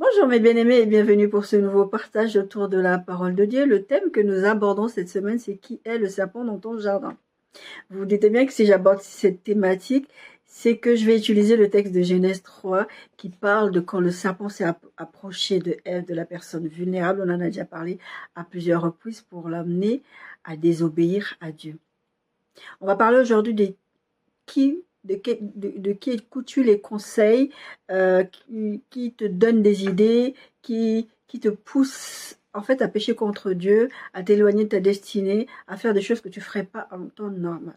Bonjour mes bien-aimés et bienvenue pour ce nouveau partage autour de la parole de Dieu. Le thème que nous abordons cette semaine, c'est qui est le serpent dans ton jardin. Vous vous dites bien que si j'aborde cette thématique, c'est que je vais utiliser le texte de Genèse 3 qui parle de quand le serpent s'est approché de Ève, de la personne vulnérable. On en a déjà parlé à plusieurs reprises pour l'amener à désobéir à Dieu. On va parler aujourd'hui de qui écoutes-tu les conseils, qui te donne des idées, qui te pousse en fait à pécher contre Dieu, à t'éloigner de ta destinée, à faire des choses que tu ne ferais pas en temps normal.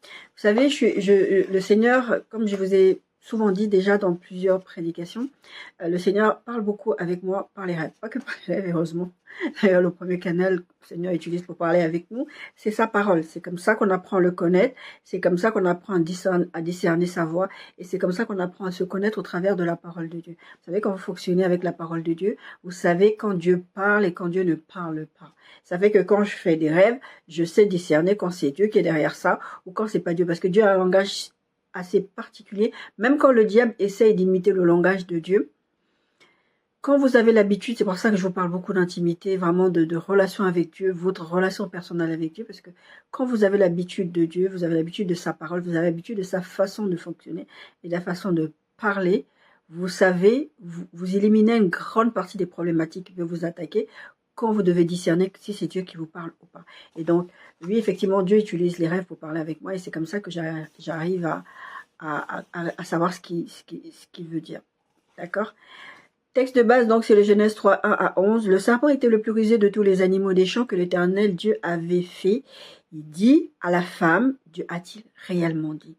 Vous savez, le Seigneur, comme je vous ai souvent dit déjà dans plusieurs prédications, le Seigneur parle beaucoup avec moi par les rêves. Pas que par les rêves, heureusement. D'ailleurs, le premier canal que le Seigneur utilise pour parler avec nous, c'est sa parole. C'est comme ça qu'on apprend à le connaître. C'est comme ça qu'on apprend à discerner sa voix. Et c'est comme ça qu'on apprend à se connaître au travers de la parole de Dieu. Vous savez, quand vous fonctionnez avec la parole de Dieu, vous savez quand Dieu parle et quand Dieu ne parle pas. Ça fait que quand je fais des rêves, je sais discerner quand c'est Dieu qui est derrière ça ou quand c'est pas Dieu. Parce que Dieu a un langage assez particulier. Même quand le diable essaye d'imiter le langage de Dieu, quand vous avez l'habitude, c'est pour ça que je vous parle beaucoup d'intimité, vraiment de relation avec Dieu, votre relation personnelle avec Dieu, parce que quand vous avez l'habitude de Dieu, vous avez l'habitude de sa parole, vous avez l'habitude de sa façon de fonctionner et de la façon de parler, vous savez, vous éliminez une grande partie des problématiques qui peuvent vous attaquer quand vous devez discerner si c'est Dieu qui vous parle ou pas. Et donc, oui, effectivement, Dieu utilise les rêves pour parler avec moi et c'est comme ça que j'arrive à savoir ce qu'il veut dire. D'accord ? Texte de base, donc, c'est le Genèse 3, 1 à 11. Le serpent était le plus rusé de tous les animaux des champs que l'Éternel Dieu avait fait. Il dit à la femme, Dieu a-t-il réellement dit?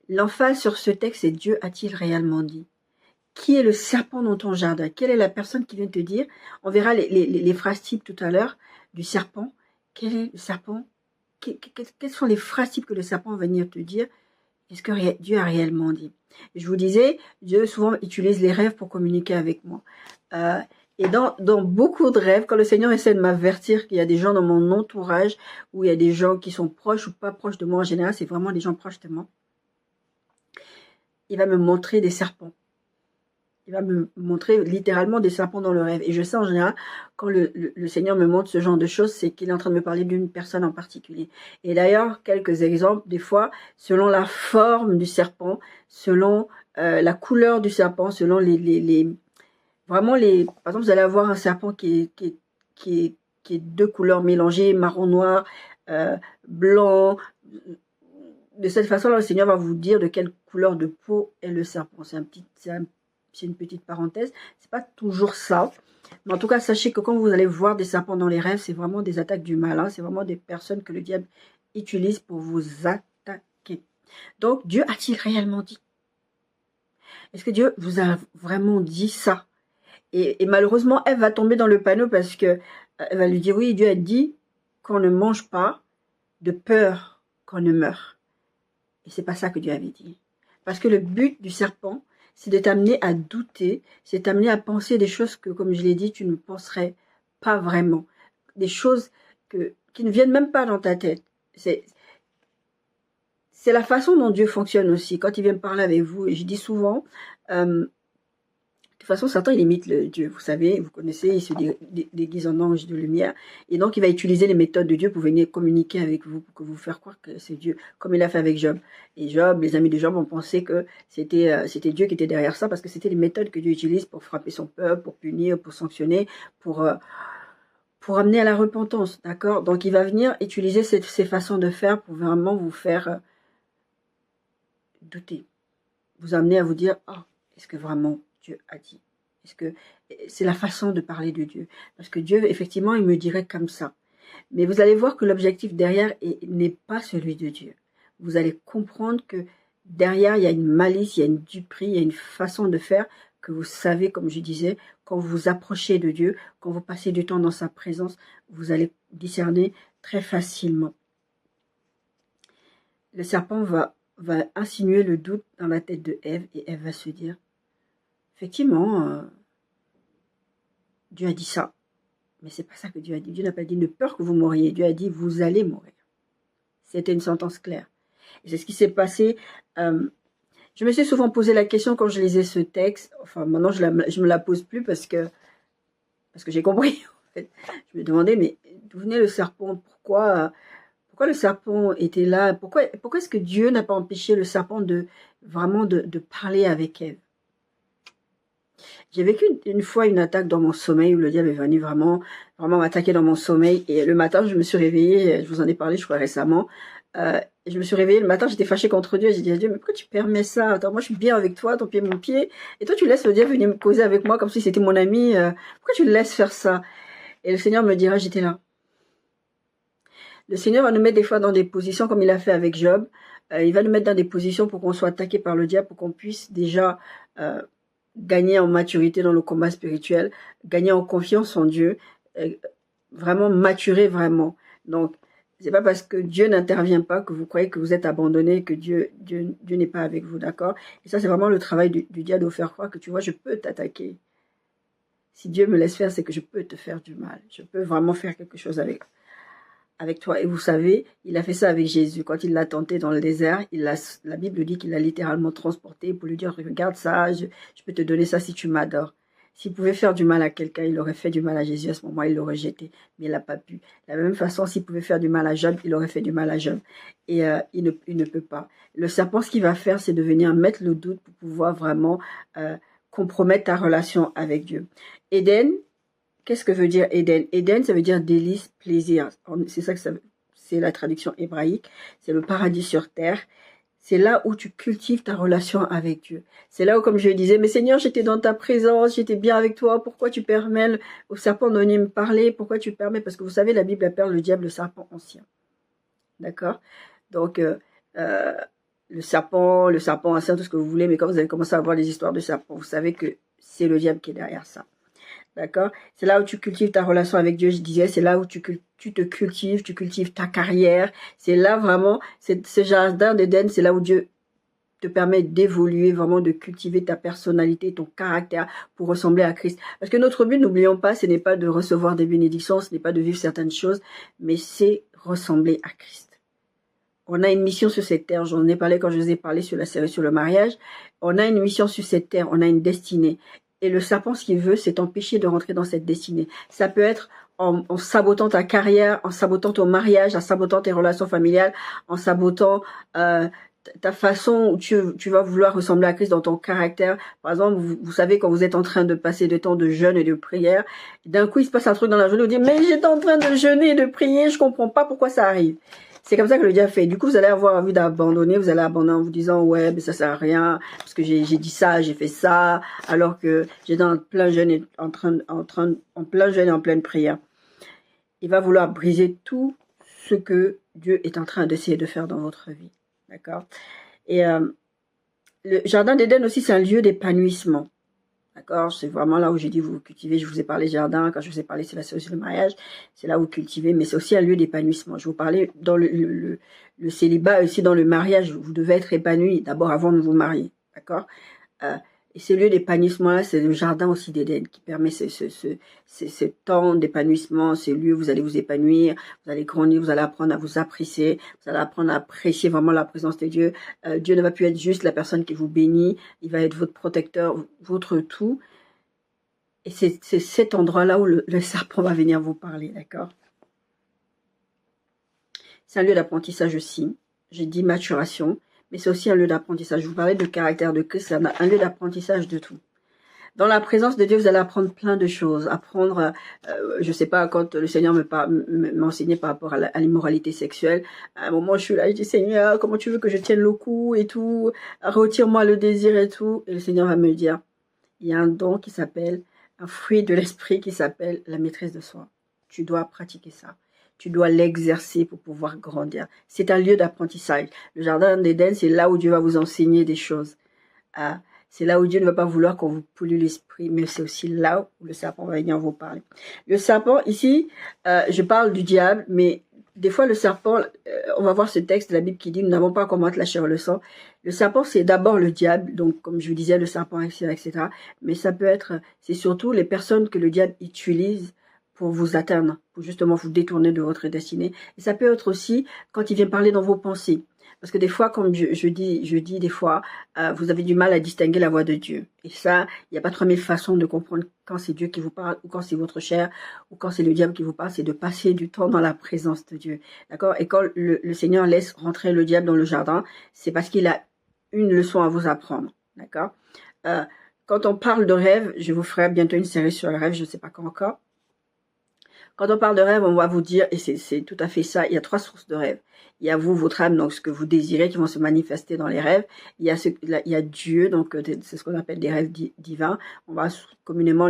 L'emphase sur ce texte, c'est Dieu a-t-il réellement dit? Qui est le serpent dans ton jardin? Quelle est la personne qui vient te dire? On verra les phrases types tout à l'heure du serpent. Quel est le serpent? Quelles sont les phrases types que le serpent va venir te dire? Est-ce que Dieu a réellement dit? Je vous disais, Dieu souvent utilise les rêves pour communiquer avec moi. Et dans beaucoup de rêves, quand le Seigneur essaie de m'avertir qu'il y a des gens dans mon entourage, où il y a des gens qui sont proches ou pas proches de moi, en général, c'est vraiment des gens proches de moi, il va me montrer des serpents. Il va me montrer littéralement des serpents dans le rêve. Et je sais en général, quand le Seigneur me montre ce genre de choses, c'est qu'il est en train de me parler d'une personne en particulier. Et d'ailleurs, quelques exemples, des fois, selon la forme du serpent, selon la couleur du serpent, selon vraiment par exemple, vous allez avoir un serpent qui est deux couleurs mélangées, marron-noir, blanc. De cette façon-là, le Seigneur va vous dire de quelle couleur de peau est le serpent. C'est une petite parenthèse. C'est pas toujours ça. Mais en tout cas, sachez que quand vous allez voir des serpents dans les rêves, c'est vraiment des attaques du mal. Hein. C'est vraiment des personnes que le diable utilise pour vous attaquer. Donc, Dieu a-t-il réellement dit? Est-ce que Dieu vous a vraiment dit ça? Et malheureusement, Ève va tomber dans le panneau parce que elle va lui dire, oui, Dieu a dit qu'on ne mange pas de peur qu'on ne meure. Et c'est pas ça que Dieu avait dit. Parce que le but du serpent, c'est de t'amener à douter, c'est t'amener à penser des choses que, comme je l'ai dit, tu ne penserais pas vraiment. Des choses qui ne viennent même pas dans ta tête. C'est la façon dont Dieu fonctionne aussi. Quand il vient me parler avec vous, et je dis souvent, de toute façon, Satan, il imite Dieu, vous savez, vous connaissez, il se déguise en ange de lumière. Et donc, il va utiliser les méthodes de Dieu pour venir communiquer avec vous, pour vous faire croire que c'est Dieu, comme il a fait avec Job. Et Job, les amis de Job ont pensé que c'était Dieu qui était derrière ça, parce que c'était les méthodes que Dieu utilise pour frapper son peuple, pour punir, pour sanctionner, pour amener à la repentance, d'accord? Donc, il va venir utiliser ces façons de faire pour vraiment vous faire douter, vous amener à vous dire, oh, est-ce que vraiment Dieu a dit? Est-ce que c'est la façon de parler de Dieu? Parce que Dieu, effectivement, il me dirait comme ça. Mais vous allez voir que l'objectif derrière n'est pas celui de Dieu. Vous allez comprendre que derrière, il y a une malice, il y a une duperie, il y a une façon de faire que vous savez, comme je disais, quand vous vous approchez de Dieu, quand vous passez du temps dans sa présence, vous allez discerner très facilement. Le serpent va insinuer le doute dans la tête de Ève et Ève va se dire, effectivement, Dieu a dit ça, mais c'est pas ça que Dieu a dit. Dieu n'a pas dit de peur que vous mouriez. Dieu a dit vous allez mourir. C'était une sentence claire. Et c'est ce qui s'est passé. Je me suis souvent posé la question quand je lisais ce texte. Enfin, maintenant, je me la pose plus parce que j'ai compris. En fait. Je me demandais, mais d'où venait le serpent? Pourquoi le serpent était là? Pourquoi est-ce que Dieu n'a pas empêché le serpent vraiment de parler avec Ève? J'ai vécu une fois une attaque dans mon sommeil où le diable est venu vraiment m'attaquer dans mon sommeil. Et le matin, je me suis réveillée, je vous en ai parlé, je crois, récemment. Je me suis réveillée le matin, j'étais fâchée contre Dieu. J'ai dit à Dieu, mais pourquoi tu permets ça? Attends, moi, je suis bien avec toi, ton pied, mon pied. Et toi, tu laisses le diable venir me causer avec moi comme si c'était mon ami. Pourquoi tu le laisses faire ça? Et le Seigneur me dira, j'étais là. Le Seigneur va nous mettre des fois dans des positions comme il a fait avec Job. Il va nous mettre dans des positions pour qu'on soit attaqué par le diable, pour qu'on puisse déjà gagner en maturité dans le combat spirituel, gagner en confiance en Dieu, vraiment maturer vraiment. Donc, c'est pas parce que Dieu n'intervient pas que vous croyez que vous êtes abandonné, que Dieu n'est pas avec vous, d'accord? Et ça, c'est vraiment le travail du diable de vous faire croire que tu vois, je peux t'attaquer. Si Dieu me laisse faire, c'est que je peux te faire du mal. Je peux vraiment faire quelque chose avec toi. Et vous savez, il a fait ça avec Jésus. Quand il l'a tenté dans le désert, la Bible dit qu'il l'a littéralement transporté pour lui dire, regarde ça, je peux te donner ça si tu m'adores. S'il pouvait faire du mal à quelqu'un, il aurait fait du mal à Jésus. À ce moment, il l'aurait jeté, mais il n'a pas pu. De la même façon, s'il pouvait faire du mal à Job, il aurait fait du mal à Job. Et il ne peut pas. Le serpent, ce qu'il va faire, c'est de venir mettre le doute pour pouvoir vraiment compromettre ta relation avec Dieu. Éden, qu'est-ce que veut dire Éden? Éden, ça veut dire délice, plaisir. C'est ça que c'est la traduction hébraïque. C'est le paradis sur terre. C'est là où tu cultives ta relation avec Dieu. C'est là où, comme je disais, mais Seigneur, j'étais dans ta présence, j'étais bien avec toi. Pourquoi tu permets au serpent de venir me parler? Pourquoi tu permets? Parce que vous savez, la Bible appelle le diable le serpent ancien. D'accord? Donc, le serpent ancien, tout ce que vous voulez, mais quand vous allez commencer à voir les histoires de serpents, vous savez que c'est le diable qui est derrière ça. D'accord? C'est là où tu cultives ta relation avec Dieu, je disais, c'est là où tu te cultives, tu cultives ta carrière. C'est là vraiment, ce jardin d'Éden, c'est là où Dieu te permet d'évoluer, vraiment de cultiver ta personnalité, ton caractère pour ressembler à Christ. Parce que notre but, n'oublions pas, ce n'est pas de recevoir des bénédictions, ce n'est pas de vivre certaines choses, mais c'est ressembler à Christ. On a une mission sur cette terre, j'en ai parlé quand je vous ai parlé sur la série sur le mariage. On a une mission sur cette terre, on a une destinée. Et le serpent, ce qu'il veut, c'est t'empêcher de rentrer dans cette destinée. Ça peut être en sabotant ta carrière, en sabotant ton mariage, en sabotant tes relations familiales, en sabotant ta façon où tu vas vouloir ressembler à Christ dans ton caractère. Par exemple, vous savez, quand vous êtes en train de passer de temps de jeûne et de prière, d'un coup, il se passe un truc dans la journée, vous dites, mais j'étais en train de jeûner et de prier, je comprends pas pourquoi ça arrive. C'est comme ça que le diable fait. Du coup, vous allez avoir envie d'abandonner, vous allez abandonner en vous disant, ouais, mais ça sert à rien, parce que j'ai dit ça, j'ai fait ça, alors que j'étais en plein jeûne et en plein jeûne et en pleine prière. Il va vouloir briser tout ce que Dieu est en train d'essayer de faire dans votre vie. D'accord? Et le jardin d'Éden aussi, c'est un lieu d'épanouissement. D'accord? C'est vraiment là où j'ai dit vous cultivez. Je vous ai parlé jardin, quand je vous ai parlé c'est la série sur le mariage, c'est là où vous cultivez, mais c'est aussi un lieu d'épanouissement. Je vous parlais dans le célibat, aussi dans le mariage, vous devez être épanoui d'abord avant de vous marier. D'accord? Et ce lieu d'épanouissement-là, c'est le jardin aussi d'Éden qui permet ce temps d'épanouissement, ces lieux où vous allez vous épanouir, vous allez grandir, vous allez apprendre à vous apprécier, vous allez apprendre à apprécier vraiment la présence de Dieu. Dieu ne va plus être juste la personne qui vous bénit, il va être votre protecteur, votre tout. Et c'est cet endroit-là où le serpent va venir vous parler, d'accord? C'est un lieu d'apprentissage aussi. J'ai dit maturation. Mais c'est aussi un lieu d'apprentissage. Je vous parlais de caractère de Christ, c'est un lieu d'apprentissage de tout. Dans la présence de Dieu, vous allez apprendre plein de choses. Apprendre, je sais pas, quand le Seigneur m'enseignait par rapport à l'immoralité sexuelle, à un moment, je suis là, je dis, Seigneur, comment tu veux que je tienne le coup et tout, retire-moi le désir et tout. Et le Seigneur va me dire, il y a un don qui s'appelle, un fruit de l'esprit qui s'appelle la maîtrise de soi. Tu dois pratiquer ça. Tu dois l'exercer pour pouvoir grandir. C'est un lieu d'apprentissage. Le jardin d'Éden, c'est là où Dieu va vous enseigner des choses. C'est là où Dieu ne va pas vouloir qu'on vous pollue l'esprit, mais c'est aussi là où le serpent va venir vous parler. Le serpent, ici, je parle du diable, mais des fois le serpent, on va voir ce texte de la Bible qui dit, nous n'avons pas à combattre la chair et le sang. Le serpent, c'est d'abord le diable, donc comme je vous disais, le serpent, etc. Mais ça peut être, c'est surtout les personnes que le diable utilise pour vous atteindre, pour justement vous détourner de votre destinée. Et ça peut être aussi quand il vient parler dans vos pensées. Parce que des fois, comme je dis des fois, vous avez du mal à distinguer la voix de Dieu. Et ça, il n'y a pas 3000 façons de comprendre quand c'est Dieu qui vous parle, ou quand c'est votre chair, ou quand c'est le diable qui vous parle. C'est de passer du temps dans la présence de Dieu. D'accord? Et quand le Seigneur laisse rentrer le diable dans le jardin, c'est parce qu'il a une leçon à vous apprendre. D'accord? Quand on parle de rêve, je vous ferai bientôt une série sur le rêve, je ne sais pas quand encore. Quand on parle de rêve, on va vous dire, et c'est tout à fait ça, il y a 3 sources de rêve. Il y a vous, votre âme, donc ce que vous désirez, qui vont se manifester dans les rêves. Il y a Dieu, donc c'est ce qu'on appelle des rêves divins. On va communément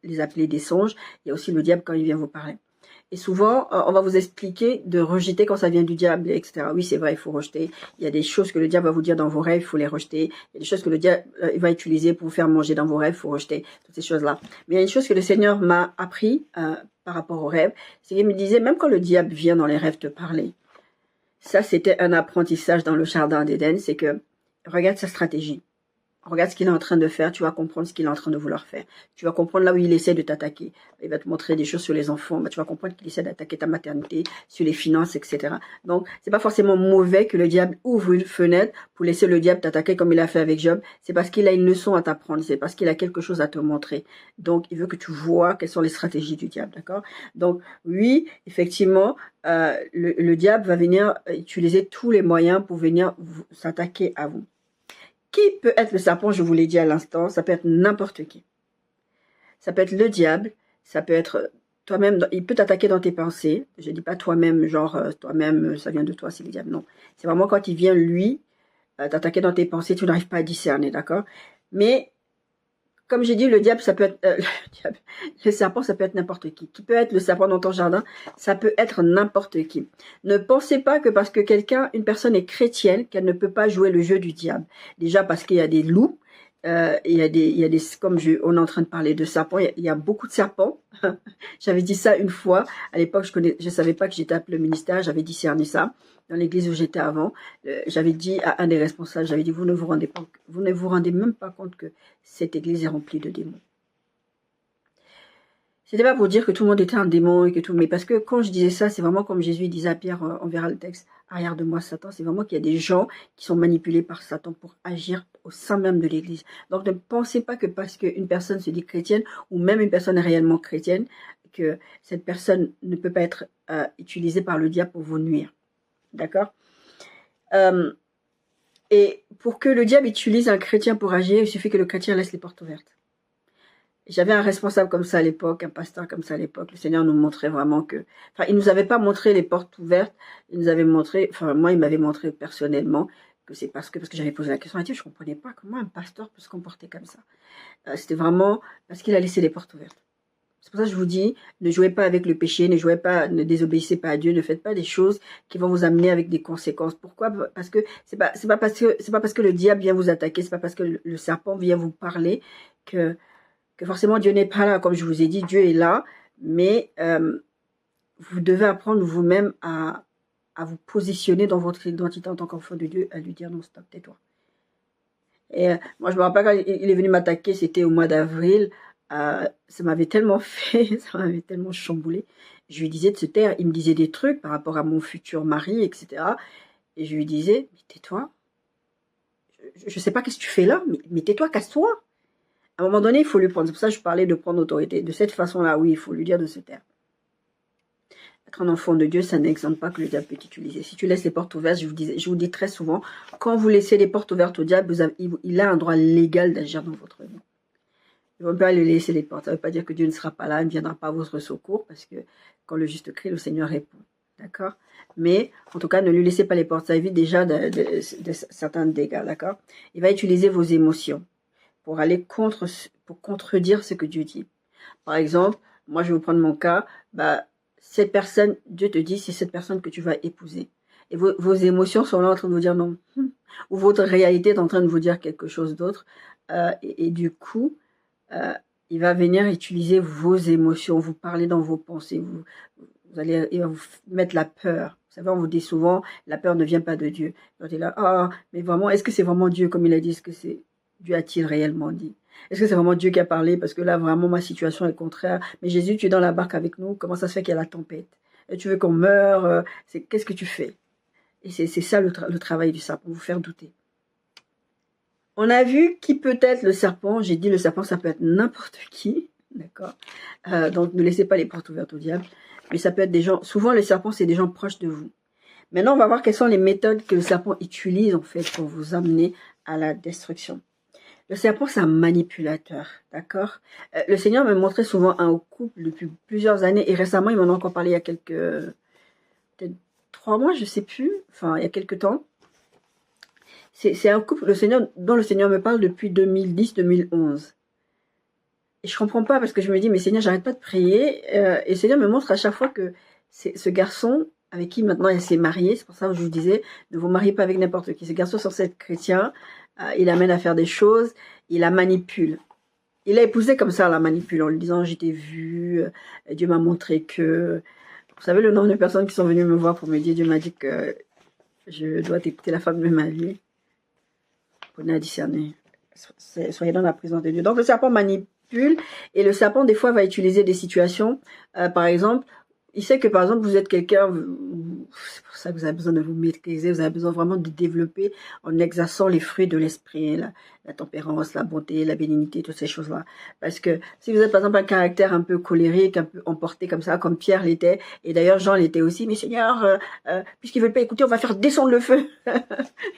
les appeler des songes. Il y a aussi le diable quand il vient vous parler. Et souvent, on va vous expliquer de rejeter quand ça vient du diable, etc. Oui, c'est vrai, il faut rejeter. Il y a des choses que le diable va vous dire dans vos rêves, il faut les rejeter. Il y a des choses que le diable va utiliser pour vous faire manger dans vos rêves, il faut rejeter. Toutes ces choses-là. Mais il y a une chose que le Seigneur m'a appris par rapport aux rêves, c'est qu'il me disait, même quand le diable vient dans les rêves te parler, ça c'était un apprentissage dans le jardin d'Éden, c'est que regarde sa stratégie. Regarde ce qu'il est en train de faire, tu vas comprendre ce qu'il est en train de vouloir faire. Tu vas comprendre là où il essaie de t'attaquer. Il va te montrer des choses sur les enfants, tu vas comprendre qu'il essaie d'attaquer ta maternité, sur les finances, etc. Donc, c'est pas forcément mauvais que le diable ouvre une fenêtre pour laisser le diable t'attaquer comme il a fait avec Job. C'est parce qu'il a une leçon à t'apprendre, c'est parce qu'il a quelque chose à te montrer. Donc, il veut que tu vois quelles sont les stratégies du diable, d'accord? Donc, oui, effectivement, le diable va venir utiliser tous les moyens pour venir s'attaquer à vous. Qui peut être le serpent? Je vous l'ai dit à l'instant, ça peut être n'importe qui. Ça peut être le diable, ça peut être toi-même, il peut t'attaquer dans tes pensées. Je ne dis pas toi-même, genre toi-même, ça vient de toi, c'est le diable, non. C'est vraiment quand il vient, lui, t'attaquer dans tes pensées, tu n'arrives pas à discerner, d'accord? Mais comme j'ai dit, le diable, ça peut être le serpent, ça peut être n'importe qui. Qui peut être le serpent dans ton jardin? Ça peut être n'importe qui. Ne pensez pas que parce que une personne est chrétienne, qu'elle ne peut pas jouer le jeu du diable. Déjà parce qu'il y a des loups, comme on est en train de parler de serpents, il y a beaucoup de serpents. J'avais dit ça une fois. À l'époque, je savais pas que j'étais appelée au ministère. J'avais discerné ça dans l'église où j'étais avant. J'avais dit à un des responsables, j'avais dit, vous ne vous rendez même pas compte que cette église est remplie de démons. C'était pas pour dire que tout le monde était un démon et que tout, mais parce que quand je disais ça, c'est vraiment comme Jésus disait à Pierre, on verra le texte, arrière de moi Satan, c'est vraiment qu'il y a des gens qui sont manipulés par Satan pour agir au sein même de l'église. Donc ne pensez pas que parce qu'une personne se dit chrétienne, ou même une personne est réellement chrétienne, que cette personne ne peut pas être utilisée par le diable pour vous nuire. D'accord? Et pour que le diable utilise un chrétien pour agir, il suffit que le chrétien laisse les portes ouvertes. J'avais un responsable comme ça à l'époque, un pasteur comme ça à l'époque. Le Seigneur nous montrait vraiment que... Enfin, il nous avait pas montré les portes ouvertes. Il nous avait montré... Enfin, moi, il m'avait montré personnellement que c'est parce que j'avais posé la question à Dieu, je comprenais pas comment un pasteur peut se comporter comme ça. C'était vraiment parce qu'il a laissé les portes ouvertes. C'est pour ça que je vous dis, ne jouez pas avec le péché, ne désobéissez pas à Dieu, ne faites pas des choses qui vont vous amener avec des conséquences. Pourquoi? Parce que c'est pas parce que le diable vient vous attaquer, c'est pas parce que le serpent vient vous parler que forcément Dieu n'est pas là. Comme je vous ai dit, Dieu est là, mais vous devez apprendre vous-même à vous positionner dans votre identité en tant qu'enfant de Dieu, à lui dire non, stop, tais-toi. Et moi, je me rappelle quand il est venu m'attaquer, c'était au mois d'avril. Ça m'avait tellement ça m'avait tellement chamboulé. Je lui disais de se taire. Il me disait des trucs par rapport à mon futur mari, etc. Et je lui disais, mais tais-toi. Je sais pas qu'est-ce que tu fais là, mais tais-toi, casse-toi. À un moment donné, il faut lui prendre. C'est pour ça que je parlais de prendre autorité. De cette façon-là, oui, il faut lui dire de se taire. Être un enfant de Dieu, ça n'exempte pas que le diable peut t'utiliser. Si tu laisses les portes ouvertes, je vous dis très souvent, quand vous laissez les portes ouvertes au diable, il a un droit légal d'agir dans votre vie. Il ne va pas lui laisser les portes. Ça ne veut pas dire que Dieu ne sera pas là, il ne viendra pas à votre secours, parce que quand le juste crie, le Seigneur répond. D'accord? Mais, en tout cas, ne lui laissez pas les portes. Ça évite déjà de certains dégâts. D'accord? Il va utiliser vos émotions pour aller pour contredire ce que Dieu dit. Par exemple, moi, je vais vous prendre mon cas. Cette personne, Dieu te dit, c'est cette personne que tu vas épouser. Et vos émotions sont là en train de vous dire non. Ou votre réalité est en train de vous dire quelque chose d'autre. Et du coup, il va venir utiliser vos émotions, vous parler dans vos pensées, il va vous mettre la peur. Vous savez, on vous dit souvent, la peur ne vient pas de Dieu. Quand il est là, mais vraiment, est-ce que c'est vraiment Dieu comme il a dit? Est-ce que c'est Dieu a-t-il réellement dit? Est-ce que c'est vraiment Dieu qui a parlé? Parce que là, vraiment, ma situation est contraire. Mais Jésus, tu es dans la barque avec nous. Comment ça se fait qu'il y a la tempête? Et tu veux qu'on meure? Qu'est-ce que tu fais? Et c'est ça le travail du serpent, vous faire douter. On a vu qui peut être le serpent. J'ai dit le serpent, ça peut être n'importe qui. D'accord. Donc ne laissez pas les portes ouvertes au diable. Mais ça peut être des gens, souvent les serpents, c'est des gens proches de vous. Maintenant, on va voir quelles sont les méthodes que le serpent utilise en fait pour vous amener à la destruction. Le serpent, c'est un manipulateur, d'accord. Le Seigneur me montrait souvent un couple depuis plusieurs années et récemment, il m'en a encore parlé il y a peut-être 3 mois, je sais plus, enfin il y a quelques temps. C'est un couple dont le Seigneur me parle depuis 2010-2011. Et je comprends pas parce que je me dis, mais Seigneur, j'arrête pas de prier. Et le Seigneur me montre à chaque fois que ce garçon, avec qui maintenant elle s'est mariée, c'est pour ça que je vous disais, ne vous mariez pas avec n'importe qui. Ce garçon est censé être chrétien, il l'amène à faire des choses, il la manipule. Il l'a épousée comme ça, la manipule, en lui disant, je t'ai vu, Dieu m'a montré que... Vous savez le nombre de personnes qui sont venues me voir pour me dire, Dieu m'a dit que je dois t'écouter la femme de ma vie. Prenez à discerner. Soyez dans la présence de Dieu. Donc le serpent manipule et le serpent des fois va utiliser des situations. Par exemple, il sait que par exemple vous êtes quelqu'un, c'est pour ça que vous avez besoin de vous maîtriser, vous avez besoin vraiment de développer en exerçant les fruits de l'esprit, la tempérance, la bonté, la bénignité, toutes ces choses-là. Parce que si vous êtes par exemple un caractère un peu colérique, un peu emporté comme ça, comme Pierre l'était, et d'ailleurs Jean l'était aussi, mais Seigneur, puisqu'ils ne veulent pas écouter, on va faire descendre le feu.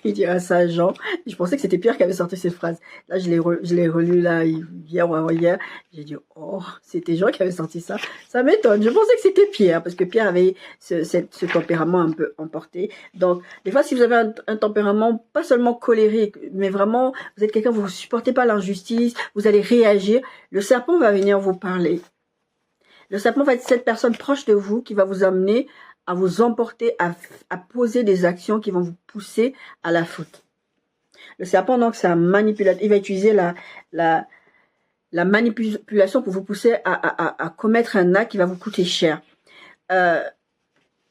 Il dira ça à Jean. Je pensais que c'était Pierre qui avait sorti cette phrase. Là, je l'ai relu là hier ou avant-hier. J'ai dit, oh, c'était Jean qui avait sorti ça. Ça m'étonne. Je pensais que c'était Pierre, parce que Pierre avait ce tempérament un peu emporté. Donc, des fois, si vous avez un tempérament pas seulement colérique, mais vraiment, vous êtes quelqu'un, vous ne supportez pas l'injustice, vous allez réagir, le serpent va venir vous parler. Le serpent va être cette personne proche de vous qui va vous amener à vous emporter, à poser des actions qui vont vous pousser à la faute. Le serpent, donc, c'est un manipulateur. Il va utiliser la manipulation pour vous pousser à commettre un acte qui va vous coûter cher.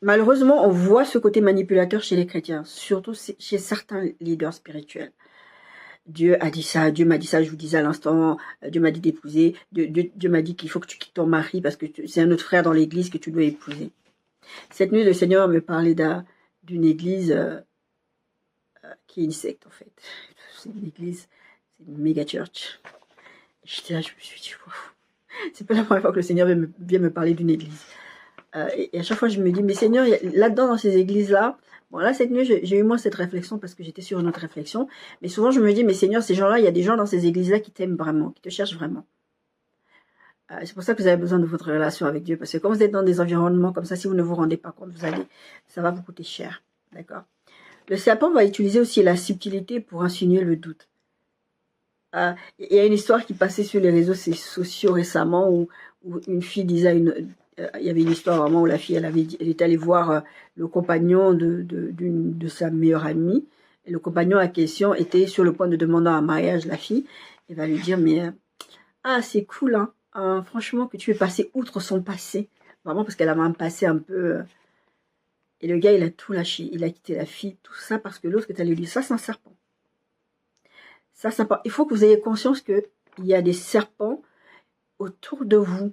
Malheureusement, on voit ce côté manipulateur chez les chrétiens, surtout chez certains leaders spirituels. Dieu a dit ça, Dieu m'a dit ça, je vous disais à l'instant, Dieu m'a dit d'épouser, Dieu m'a dit qu'il faut que tu quittes ton mari parce que c'est un autre frère dans l'église que tu dois épouser. Cette nuit, le Seigneur me parlait d'une église qui est une secte en fait. C'est une église, c'est une méga church. J'étais là, je me suis dit, wow. C'est pas la première fois que le Seigneur vient me parler d'une église. Et à chaque fois, je me dis, mais Seigneur, là-dedans, dans ces églises-là, bon, là, cette nuit, j'ai eu moi cette réflexion parce que j'étais sur une autre réflexion. Mais souvent, je me dis, mais Seigneur, ces gens-là, il y a des gens dans ces églises-là qui t'aiment vraiment, qui te cherchent vraiment. C'est pour ça que vous avez besoin de votre relation avec Dieu. Parce que quand vous êtes dans des environnements comme ça, si vous ne vous rendez pas compte, ça va vous coûter cher. D'accord? Le serpent va utiliser aussi la subtilité pour insinuer le doute. Il y a une histoire qui passait sur les réseaux sociaux récemment où une fille disait il y avait une histoire vraiment où la fille, elle était allée voir le compagnon de sa meilleure amie. Et le compagnon à question était sur le point de demander un mariage la fille. Il va lui dire, mais c'est cool, hein, franchement, que tu es passé outre son passé. Vraiment, parce qu'elle avait un passé un peu... Et le gars, il a tout lâché. Il a quitté la fille, tout ça, parce que l'autre, elle lui dit, ça, c'est un serpent. Ça, il faut que vous ayez conscience qu'il y a des serpents autour de vous.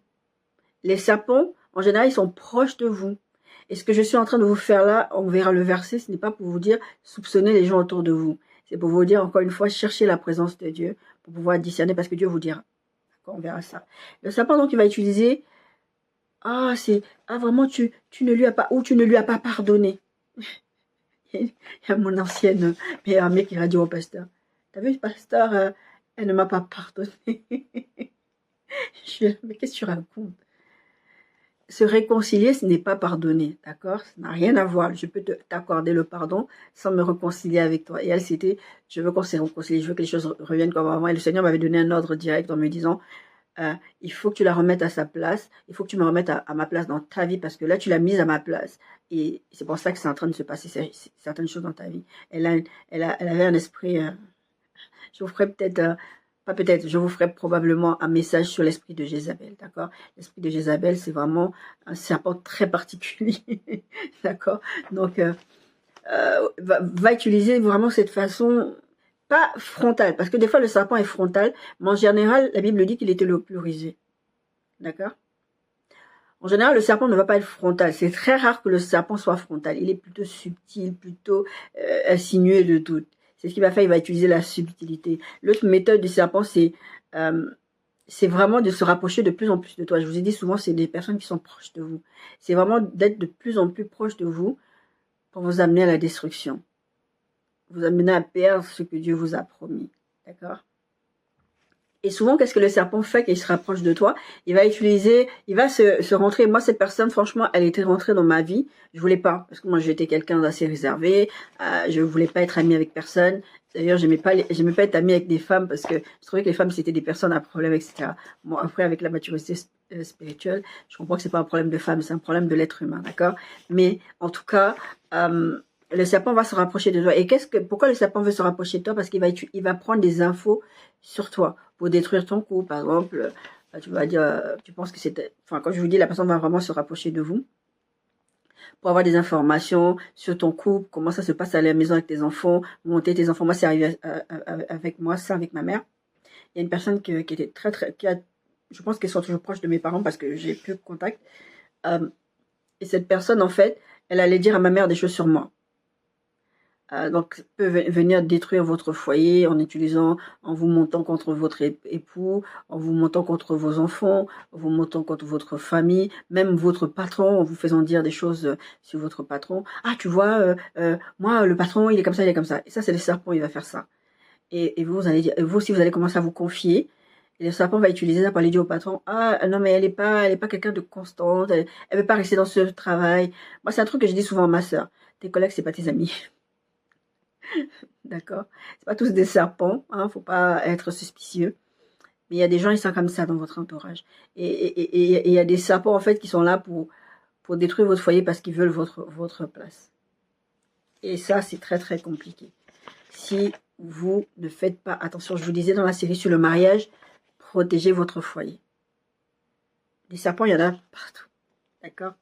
Les serpents, en général, ils sont proches de vous. Et ce que je suis en train de vous faire là, on verra le verset, ce n'est pas pour vous dire soupçonner les gens autour de vous. C'est pour vous dire, encore une fois, chercher la présence de Dieu pour pouvoir discerner, parce que Dieu vous dira. D'accord, on verra ça. Le serpent, donc, il va utiliser, vraiment, tu ne lui as pas, ou tu ne lui as pas pardonné. Il y a mon ancienne meilleure amie qui a dit au pasteur, t'as vu, pasteur, elle ne m'a pas pardonné. Je suis là, mais qu'est-ce que tu racontes? Se réconcilier, ce n'est pas pardonner, d'accord? Ça n'a rien à voir. Je peux t'accorder le pardon sans me réconcilier avec toi. Et elle, c'était, je veux qu'on se réconcilie, je veux que les choses reviennent comme avant. Et le Seigneur m'avait donné un ordre direct en me disant, il faut que tu la remettes à sa place, il faut que tu me remettes à ma place dans ta vie, parce que là, tu l'as mise à ma place. Et c'est pour ça que c'est en train de se passer certaines choses dans ta vie. Elle avait un esprit, je vous ferai peut-être... pas peut-être, je vous ferai probablement un message sur l'esprit de Jézabel, d'accord? L'esprit de Jézabel, c'est vraiment un serpent très particulier, d'accord? Donc, va utiliser vraiment cette façon, pas frontale, parce que des fois le serpent est frontal, mais en général, la Bible dit qu'il était le plus rusé, d'accord? En général, le serpent ne va pas être frontal. C'est très rare que le serpent soit frontal. Il est plutôt subtil, plutôt insinué de doute. C'est ce qu'il va faire, il va utiliser la subtilité. L'autre méthode du serpent, c'est vraiment de se rapprocher de plus en plus de toi. Je vous ai dit souvent, c'est des personnes qui sont proches de vous. C'est vraiment d'être de plus en plus proche de vous pour vous amener à la destruction. Vous amener à perdre ce que Dieu vous a promis. D'accord? Et souvent, qu'est-ce que le serpent fait quand il se rapproche de toi? Il va se rentrer. Moi, cette personne, franchement, elle était rentrée dans ma vie. Je voulais pas, parce que moi, j'étais quelqu'un d'assez réservé. Je voulais pas être amie avec personne. D'ailleurs, j'aimais pas être amie avec des femmes parce que je trouvais que les femmes, c'était des personnes à problème, etc. Bon, après, avec la maturité spirituelle, je comprends que c'est pas un problème de femme, c'est un problème de l'être humain, d'accord? Mais, en tout cas, le serpent va se rapprocher de toi. Et pourquoi le serpent veut se rapprocher de toi? Parce qu'il va prendre des infos sur toi pour détruire ton couple. Par exemple, tu vas dire, tu penses que c'était, enfin, comme je vous dis, la personne va vraiment se rapprocher de vous pour avoir des informations sur ton couple, comment ça se passe à la maison avec tes enfants, monter tes enfants. Moi, c'est arrivé avec moi, ça, avec ma mère. Il y a une personne qui était je pense qu'elles sont toujours proches de mes parents parce que j'ai plus de contact. Et cette personne, en fait, elle allait dire à ma mère des choses sur moi. Donc, peut venir détruire votre foyer en vous montant contre votre époux, en vous montant contre vos enfants, en vous montant contre votre famille, même votre patron, en vous faisant dire des choses sur votre patron. Ah, tu vois, moi, le patron, il est comme ça, il est comme ça. Et ça, c'est le serpent, il va faire ça. Et vous allez dire, vous aussi, vous allez commencer à vous confier. Et le serpent va utiliser ça pour aller dire au patron, ah, non, mais elle est pas quelqu'un de constante, elle veut pas rester dans ce travail. Moi, c'est un truc que je dis souvent à ma sœur. Tes collègues, c'est pas tes amis. D'accord? C'est pas tous des serpents, hein, faut pas être suspicieux. Mais il y a des gens, ils sont comme ça dans votre entourage. Et il y a des serpents, en fait, qui sont là pour détruire votre foyer parce qu'ils veulent votre place. Et ça, c'est très, très compliqué. Si vous ne faites pas attention, je vous disais dans la série sur le mariage, protégez votre foyer. Les serpents, il y en a partout. D'accord?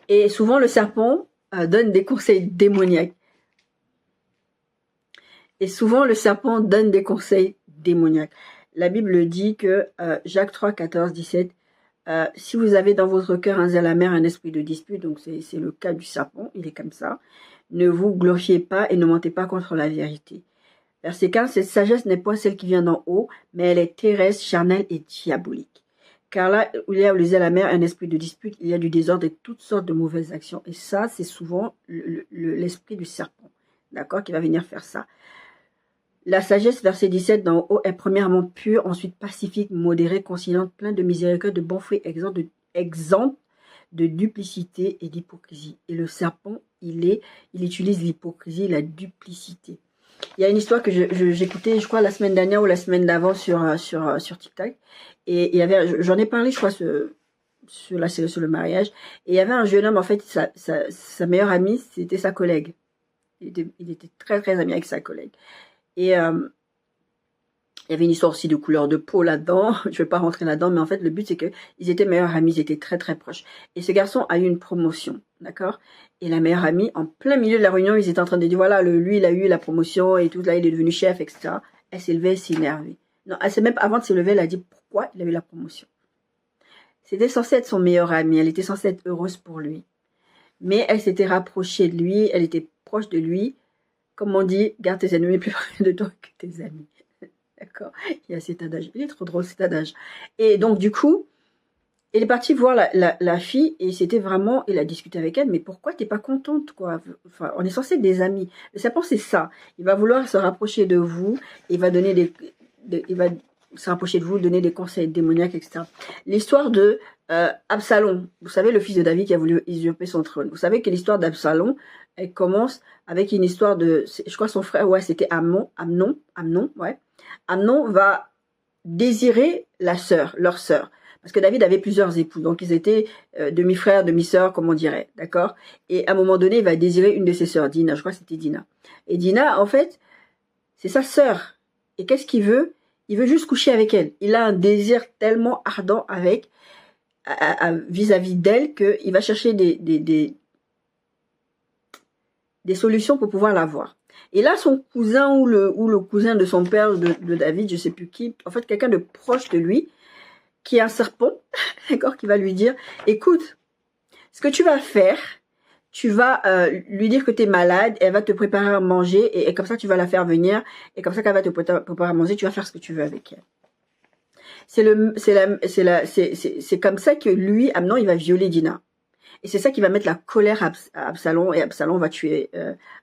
Et souvent, le serpent donne des conseils démoniaques. Et souvent, le serpent donne des conseils démoniaques. La Bible dit que, Jacques 3, 14, 17, si vous avez dans votre cœur un zèle amer, un esprit de dispute, donc c'est le cas du serpent, il est comme ça, ne vous glorifiez pas et ne mentez pas contre la vérité. Verset 15, cette sagesse n'est pas celle qui vient d'en haut, mais elle est terrestre, charnelle et diabolique. Car là où il y a le zèle amer, un esprit de dispute, il y a du désordre et toutes sortes de mauvaises actions. Et ça, c'est souvent l'esprit du serpent, d'accord, qui va venir faire ça. La sagesse, verset 17, d'en haut, est premièrement pure, ensuite pacifique, modérée, conciliante, pleine de miséricorde, de bons fruits, exempte de duplicité et d'hypocrisie. Et le serpent, il utilise l'hypocrisie, la duplicité. Il y a une histoire que j'écoutais, je crois, la semaine dernière ou la semaine d'avant sur TikTok. Et il y avait, j'en ai parlé, je crois, sur la série sur le mariage. Et il y avait un jeune homme, en fait, sa meilleure amie, c'était sa collègue. Il était très, très ami avec sa collègue. Et il y avait une histoire aussi de couleur de peau là-dedans. Je ne vais pas rentrer là-dedans, mais en fait, le but, c'est qu'ils étaient meilleurs amis, ils étaient très, très proches. Et ce garçon a eu une promotion, d'accord? Et la meilleure amie, en plein milieu de la réunion, ils étaient en train de dire, voilà, lui, il a eu la promotion et tout, là, il est devenu chef, etc. Elle s'est levée, elle s'est énervée. Non, même avant de se lever, elle a dit pourquoi il a eu la promotion. C'était censé être son meilleur ami, elle était censée être heureuse pour lui. Mais elle s'était rapprochée de lui, elle était proche de lui. Comme on dit, garde tes ennemis plus près de toi que tes amis. D'accord? Il y a cet adage. Il est trop drôle, cet adage. Et donc, du coup, il est parti voir la fille et c'était vraiment, il a discuté avec elle, mais pourquoi t'es pas contente, quoi? Enfin, on est censé être des amis. Le serpent, c'est ça. Il va vouloir se rapprocher de vous, il va donner il va se rapprocher de vous, donner des conseils démoniaques, etc. L'histoire de Absalom, vous savez, le fils de David qui a voulu usurper son trône. Vous savez que l'histoire d'Absalom, elle commence avec une histoire de, je crois son frère, ouais, c'était Amnon, ouais. Amnon va désirer leur sœur. Parce que David avait plusieurs époux, donc ils étaient demi-frères, demi-sœurs, comme on dirait, d'accord? Et à un moment donné, il va désirer une de ses sœurs, Dina, je crois que c'était Dina. Et Dina, en fait, c'est sa sœur. Et qu'est-ce qu'il veut? Il veut juste coucher avec elle. Il a un désir tellement ardent vis-à-vis d'elle qu'il va chercher des solutions pour pouvoir l'avoir. Et là, son cousin ou le cousin de son père, de David, je sais plus qui, en fait, quelqu'un de proche de lui, qui est un serpent, d'accord, qui va lui dire, écoute, ce que tu vas faire, tu vas lui dire que tu es malade, elle va te préparer à manger, et comme ça, tu vas la faire venir, et comme ça qu'elle va te préparer à manger, tu vas faire ce que tu veux avec elle. C'est comme ça que lui, Amnon, il va violer Dina. Et c'est ça qui va mettre la colère à Absalom, et Absalom va tuer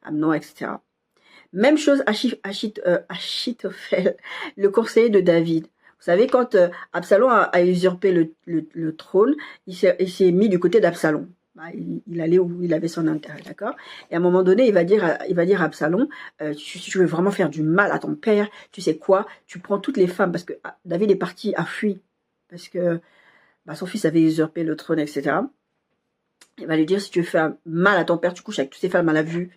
Amnon, etc. Même chose Achitophel, le conseiller de David. Vous savez, quand Absalom a usurpé le trône, il s'est mis du côté d'Absalom. Bah, il allait où il avait son intérêt, d'accord? Et à un moment donné, il va dire à Absalom, si tu veux vraiment faire du mal à ton père, tu sais quoi? Tu prends toutes les femmes, parce que David est parti, a fui, parce que bah, son fils avait usurpé le trône, etc. Il va lui dire, si tu veux faire mal à ton père, tu couches avec toutes ces femmes à la vue,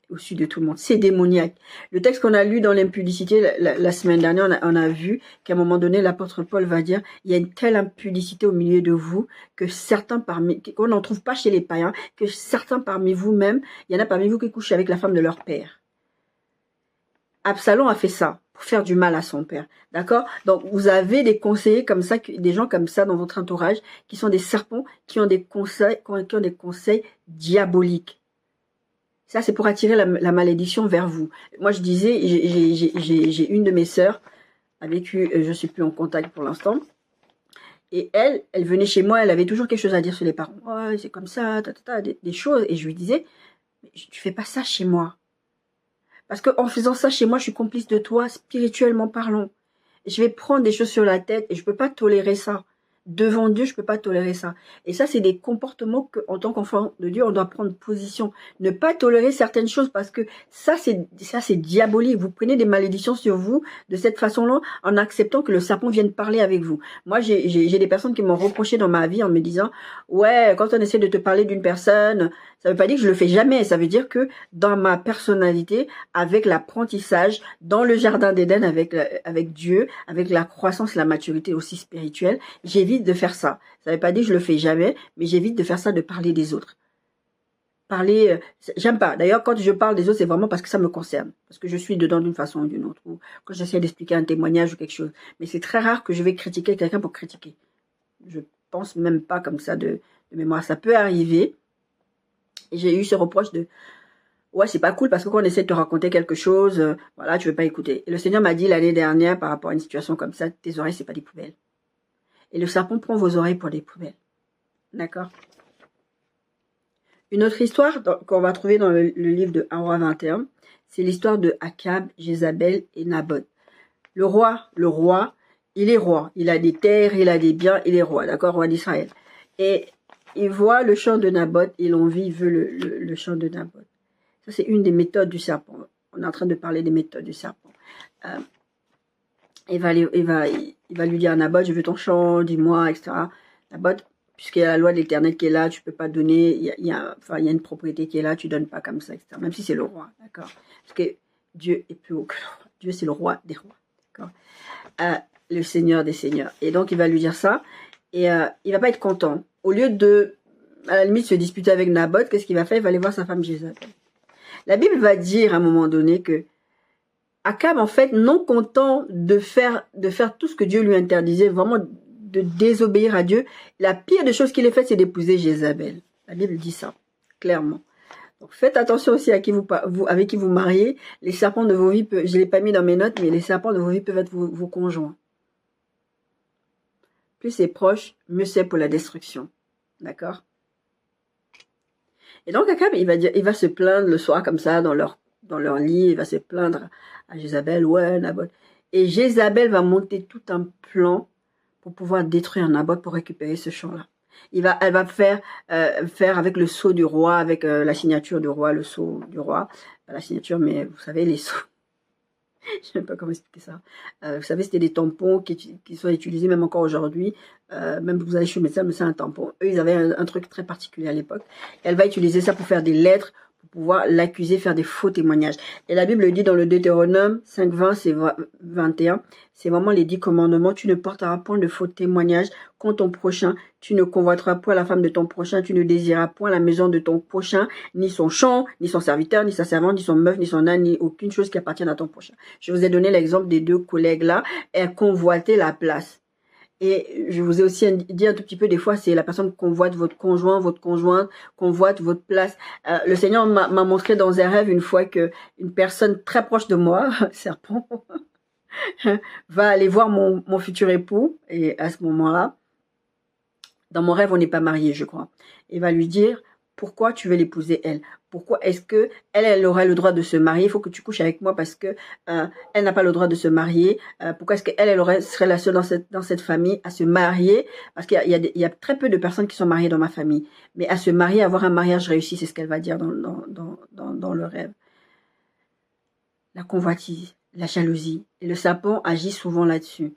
au-dessus de tout le monde. C'est démoniaque. Le texte qu'on a lu dans l'impudicité, la semaine dernière, on a vu qu'à un moment donné, l'apôtre Paul va dire, il y a une telle impudicité au milieu de vous que certains qu'on n'en trouve pas chez les païens, que certains parmi vous-même, il y en a parmi vous qui couchent avec la femme de leur père. Absalom a fait ça pour faire du mal à son père. D'accord? Donc, vous avez des conseillers comme ça, des gens comme ça dans votre entourage, qui sont des serpents, qui ont des conseils diaboliques. Ça, c'est pour attirer la malédiction vers vous. Moi, je disais, j'ai une de mes sœurs avec qui je suis plus en contact pour l'instant. Et elle venait chez moi, elle avait toujours quelque chose à dire sur les parents. Ouais, c'est comme ça, des choses. Et je lui disais, mais tu fais pas ça chez moi. Parce qu'en faisant ça chez moi, je suis complice de toi, spirituellement parlant. Et je vais prendre des choses sur la tête et je peux pas tolérer ça. Devant Dieu, je peux pas tolérer ça. Et ça, c'est des comportements que, en tant qu'enfant de Dieu, on doit prendre position. Ne pas tolérer certaines choses parce que ça, c'est diabolique. Vous prenez des malédictions sur vous de cette façon-là en acceptant que le serpent vienne parler avec vous. Moi, j'ai des personnes qui m'ont reproché dans ma vie en me disant, ouais, quand on essaie de te parler d'une personne, ça veut pas dire que je le fais jamais. Ça veut dire que dans ma personnalité, avec l'apprentissage, dans le jardin d'Éden, avec Dieu, avec la croissance, la maturité aussi spirituelle, j'évite de faire ça. Ça veut pas dire que je le fais jamais, mais j'évite de faire ça, de parler des autres. Parler, j'aime pas. D'ailleurs, quand je parle des autres, c'est vraiment parce que ça me concerne. Parce que je suis dedans d'une façon ou d'une autre. Ou quand j'essaie d'expliquer un témoignage ou quelque chose. Mais c'est très rare que je vais critiquer quelqu'un pour critiquer. Je pense même pas comme ça de mémoire. Ça peut arriver. Et j'ai eu ce reproche de, ouais, c'est pas cool parce que quand on essaie de te raconter quelque chose, voilà, tu veux pas écouter. Et le Seigneur m'a dit l'année dernière, par rapport à une situation comme ça, tes oreilles, c'est pas des poubelles. Et le serpent prend vos oreilles pour des poubelles. D'accord? Une autre histoire qu'on va trouver dans le livre de 1 roi 21, c'est l'histoire de Akab, Jézabel et Naboth. Le roi, il est roi. Il a des terres, il a des biens, il est roi, d'accord, roi d'Israël. Et il voit le champ de Naboth, et l'envie veut le champ de Naboth. Ça, c'est une des méthodes du serpent. On est en train de parler des méthodes du serpent. Il va lui dire à Naboth, je veux ton champ, dis-moi, etc. Naboth, puisqu'il y a la loi de l'Éternel qui est là, tu peux pas donner, il y a une propriété qui est là, tu donnes pas comme ça, etc. Même si c'est le roi, d'accord? Parce que Dieu est plus haut que le roi. Dieu, c'est le roi des rois, d'accord? Le Seigneur des seigneurs. Et donc, il va lui dire ça, et il va pas être content. Au lieu de, à la limite, se disputer avec Naboth, qu'est-ce qu'il va faire? Il va aller voir sa femme Jézabel. La Bible va dire à un moment donné que Akab, en fait, non content de faire tout ce que Dieu lui interdisait, vraiment de désobéir à Dieu, la pire des choses qu'il ait faites, c'est d'épouser Jézabel. La Bible dit ça, clairement. Donc faites attention aussi à avec qui vous mariez. Les serpents de vos vies, je ne l'ai pas mis dans mes notes, mais les serpents de vos vies peuvent être vos conjoints. Plus c'est proche, mieux c'est pour la destruction. D'accord? Et donc Akab, il va se plaindre le soir comme ça, dans leur lit, il va se plaindre à Jézabel, ouais, Naboth. Et Jézabel va monter tout un plan pour pouvoir détruire Naboth pour récupérer ce champ-là. Elle va faire avec le sceau du roi, avec la signature du roi, le sceau du roi. Pas la signature, mais vous savez, les sceaux. Je ne sais pas comment expliquer ça. Vous savez, c'était des tampons qui sont utilisés même encore aujourd'hui. Même vous allez chez le médecin un tampon. Eux, ils avaient un truc très particulier à l'époque. Elle va utiliser ça pour faire des lettres, pour pouvoir l'accuser, faire des faux témoignages. Et la Bible dit dans le Deutéronome 5, 20, c'est 21, c'est vraiment les 10 commandements. Tu ne porteras point de faux témoignages contre ton prochain. Tu ne convoiteras point la femme de ton prochain. Tu ne désireras point la maison de ton prochain, ni son champ, ni son serviteur, ni sa servante, ni son meuf, ni son âne, ni aucune chose qui appartienne à ton prochain. Je vous ai donné l'exemple des deux collègues là. Elles convoitaient la place. Et je vous ai aussi dit un tout petit peu, des fois, c'est la personne convoite votre conjoint, votre conjointe, convoite votre place. Le Seigneur m'a montré dans un rêve une fois que une personne très proche de moi, serpent, va aller voir mon futur époux. Et à ce moment-là, dans mon rêve, on n'est pas mariés, je crois. Et va lui dire, pourquoi tu veux l'épouser, elle? Pourquoi est-ce que elle aurait le droit de se marier? Il faut que tu couches avec moi parce que elle n'a pas le droit de se marier. Pourquoi est-ce qu'elle serait la seule dans cette famille à se marier? Parce qu'il y a très peu de personnes qui sont mariées dans ma famille. Mais à se marier, avoir un mariage réussi, c'est ce qu'elle va dire dans le rêve. La convoitise, la jalousie. Et le serpent agit souvent là-dessus.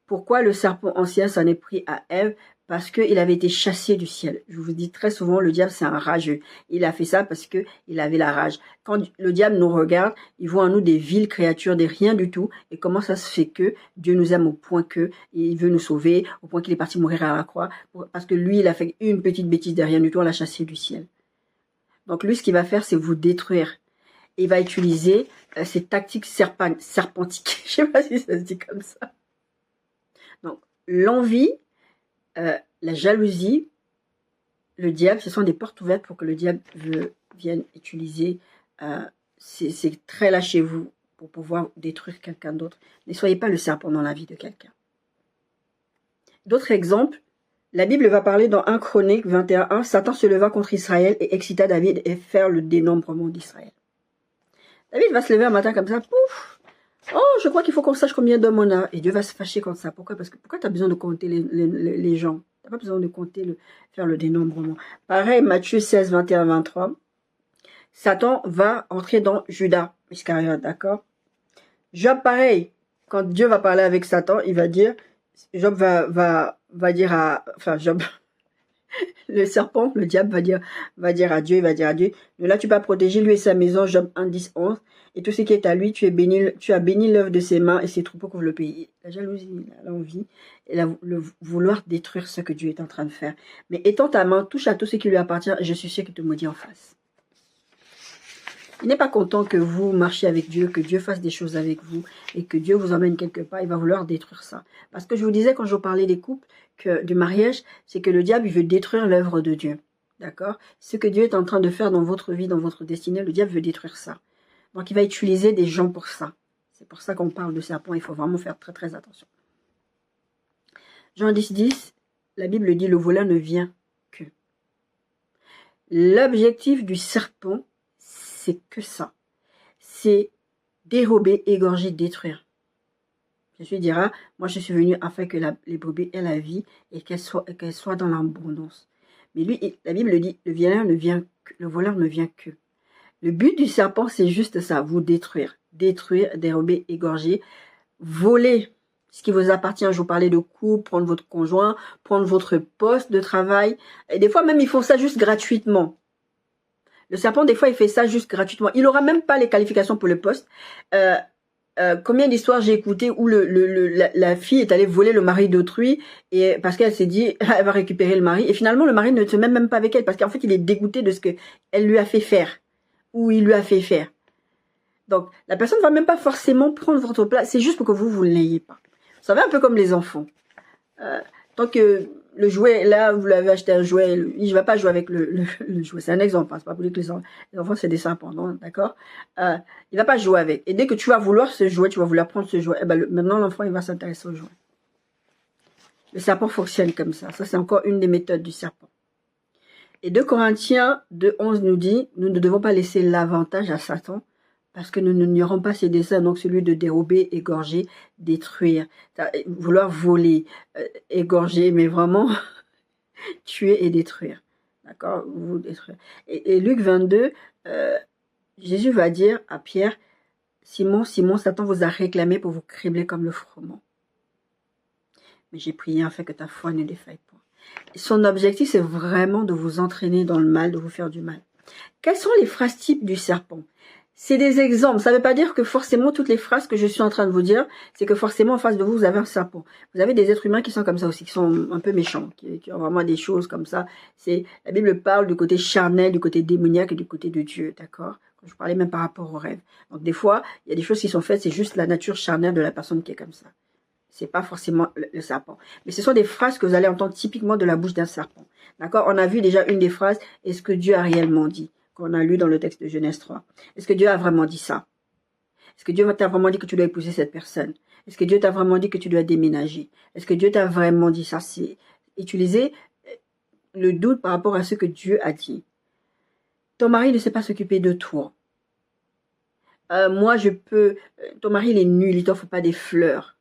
Pourquoi le serpent ancien s'en est pris à Ève? Parce qu'il avait été chassé du ciel. Je vous dis très souvent, le diable, c'est un rageux. Il a fait ça parce qu'il avait la rage. Quand le diable nous regarde, il voit en nous des viles créatures, des rien du tout. Et comment ça se fait que Dieu nous aime au point que il veut nous sauver, au point qu'il est parti mourir à la croix? Parce que lui, il a fait une petite bêtise de rien du tout, on l'a chassé du ciel. Donc lui, ce qu'il va faire, c'est vous détruire. Et il va utiliser ces tactiques serpentiques. Je sais pas si ça se dit comme ça. Donc, l'envie, la jalousie, le diable, ce sont des portes ouvertes pour que le diable vienne utiliser ces traits-là chez vous pour pouvoir détruire quelqu'un d'autre. Ne soyez pas le serpent dans la vie de quelqu'un. D'autres exemples, la Bible va parler dans 1 Chronique 21:1, Satan se leva contre Israël et excita David et faire le dénombrement d'Israël. David va se lever un matin comme ça, pouf! Oh, je crois qu'il faut qu'on sache combien d'hommes on a. Et Dieu va se fâcher contre ça. Pourquoi? Parce que pourquoi tu as besoin de compter les gens? Tu n'as pas besoin de compter, faire le dénombrement. Pareil, Matthieu 16, 21, 23. Satan va entrer dans Judas Iscariote, d'accord? Job, pareil. Quand Dieu va parler avec Satan, il va dire, Job va dire à, enfin, Job, le serpent, le diable va dire à Dieu, ne l'as-tu pas protégé, lui et sa maison, Job 1, 10, 11, et tout ce qui est à lui, tu as béni l'œuvre de ses mains et ses troupeaux couvrent le pays. La jalousie, l'envie, et le vouloir détruire ce que Dieu est en train de faire. Mais étends ta main, touche à tout ce qui lui appartient, et je suis sûr qu'il te maudit en face. Il n'est pas content que vous marchiez avec Dieu, que Dieu fasse des choses avec vous, et que Dieu vous emmène quelque part, il va vouloir détruire ça. Parce que je vous disais, quand je vous parlais des couples, du mariage, c'est que le diable, il veut détruire l'œuvre de Dieu. D'accord? Ce que Dieu est en train de faire dans votre vie, dans votre destinée, le diable veut détruire ça. Donc, il va utiliser des gens pour ça. C'est pour ça qu'on parle de serpent. Il faut vraiment faire très, très attention. Jean 10, 10, la Bible dit, le voleur ne vient que. L'objectif du serpent, c'est que ça. C'est dérober, égorger, détruire. Jésus dira, moi je suis venu afin que les brebis aient la vie et qu'elles soient dans l'abondance. Mais lui, la Bible dit, le voleur ne vient que. Le but du serpent, c'est juste ça, vous détruire. Détruire, dérober, égorger, voler ce qui vous appartient. Je vous parlais de coups, prendre votre conjoint, prendre votre poste de travail. Et des fois même, ils font ça juste gratuitement. Le serpent, des fois, il fait ça juste gratuitement. Il n'aura même pas les qualifications pour le poste. Combien d'histoires j'ai écoutées où la fille est allée voler le mari d'autrui et parce qu'elle s'est dit elle va récupérer le mari et finalement le mari ne se met même pas avec elle parce qu'en fait il est dégoûté de ce qu'elle lui a fait faire ou il lui a fait faire. Donc la personne ne va même pas forcément prendre votre place, c'est juste pour que vous ne l'ayez pas. Vous savez, un peu comme les enfants. Tant que le jouet, là, vous l'avez acheté un jouet, il ne va pas jouer avec le jouet. C'est un exemple, hein, c'est pas pour dire que les enfants, c'est des serpents, d'accord? Il ne va pas jouer avec. Et dès que tu vas vouloir ce jouet, tu vas vouloir prendre ce jouet, eh ben, maintenant, l'enfant, il va s'intéresser au jouet. Le serpent fonctionne comme ça. Ça, c'est encore une des méthodes du serpent. Et 2 Corinthiens 2:11 nous dit, nous ne devons pas laisser l'avantage à Satan, parce que nous n'ignorons pas ses desseins, donc celui de dérober, égorger, détruire, vouloir voler, égorger, mais vraiment tuer et détruire. D'accord? Vous détruire. Et Luc 22, Jésus va dire à Pierre, Simon, Simon, Satan vous a réclamé pour vous cribler comme le froment. Mais j'ai prié afin que ta foi ne défaille pas. Et son objectif, c'est vraiment de vous entraîner dans le mal, de vous faire du mal. Quelles sont les phrases types du serpent? C'est des exemples. Ça ne veut pas dire que forcément toutes les phrases que je suis en train de vous dire, c'est que forcément en face de vous, vous avez un serpent. Vous avez des êtres humains qui sont comme ça aussi, qui sont un peu méchants, qui ont vraiment des choses comme ça. La Bible parle du côté charnel, du côté démoniaque et du côté de Dieu, d'accord? Je parlais même par rapport au rêve. Donc des fois, il y a des choses qui sont faites, c'est juste la nature charnelle de la personne qui est comme ça. C'est pas forcément le serpent. Mais ce sont des phrases que vous allez entendre typiquement de la bouche d'un serpent. D'accord? On a vu déjà une des phrases, est-ce que Dieu a réellement dit? Qu'on a lu dans le texte de Genèse 3. Est-ce que Dieu a vraiment dit ça? Est-ce que Dieu t'a vraiment dit que tu dois épouser cette personne? Est-ce que Dieu t'a vraiment dit que tu dois déménager? Est-ce que Dieu t'a vraiment dit ça? C'est utiliser le doute par rapport à ce que Dieu a dit. Ton mari ne sait pas s'occuper de toi. Moi, ton mari, il est nul, il t'offre pas des fleurs.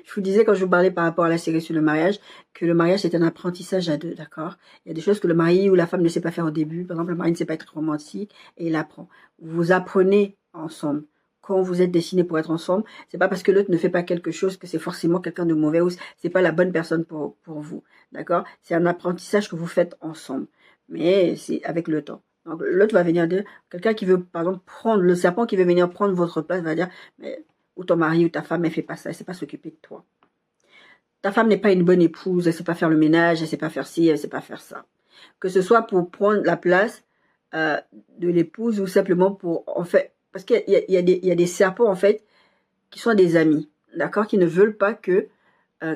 Je vous disais quand je vous parlais par rapport à la série sur le mariage, que le mariage c'est un apprentissage à deux, d'accord? Il y a des choses que le mari ou la femme ne sait pas faire au début. Par exemple, le mari ne sait pas être romantique et il apprend. Vous apprenez ensemble. Quand vous êtes destinés pour être ensemble, c'est pas parce que l'autre ne fait pas quelque chose que c'est forcément quelqu'un de mauvais ou c'est pas la bonne personne pour vous, d'accord? C'est un apprentissage que vous faites ensemble, mais c'est avec le temps. Donc l'autre va venir dire, quelqu'un qui veut par exemple prendre, le serpent qui veut venir prendre votre place va dire, mais ou ton mari ou ta femme, elle fait pas ça, elle sait pas s'occuper de toi. Ta femme n'est pas une bonne épouse, elle sait pas faire le ménage, elle sait pas faire ci, elle sait pas faire ça. Que ce soit pour prendre la place de l'épouse ou simplement pour, en fait, parce qu'il y a des serpents, en fait, qui sont des amis, d'accord, qui ne veulent pas que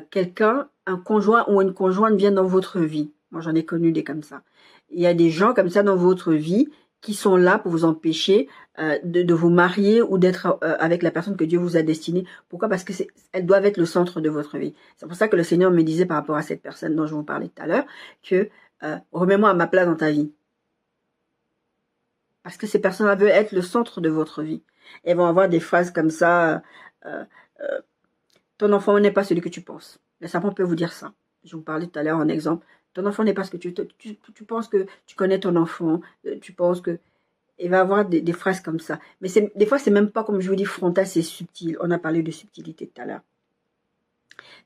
quelqu'un, un conjoint ou une conjointe vienne dans votre vie. Moi, j'en ai connu des comme ça. Il y a des gens comme ça dans votre vie qui sont là pour vous empêcher de vous marier ou d'être avec la personne que Dieu vous a destinée. Pourquoi? Parce que elles doivent être le centre de votre vie. C'est pour ça que le Seigneur me disait par rapport à cette personne dont je vous parlais tout à l'heure, que remets-moi à ma place dans ta vie. Parce que ces personnes-là veulent être le centre de votre vie. Elles vont avoir des phrases comme ça, ton enfant n'est pas celui que tu penses. Le serpent peut vous dire ça. Je vous parlais tout à l'heure en exemple. Ton enfant n'est pas ce que tu penses que tu connais ton enfant, tu penses que... Il va avoir des phrases comme ça. Mais des fois, c'est même pas, comme je vous dis, frontal, c'est subtil. On a parlé de subtilité tout à l'heure.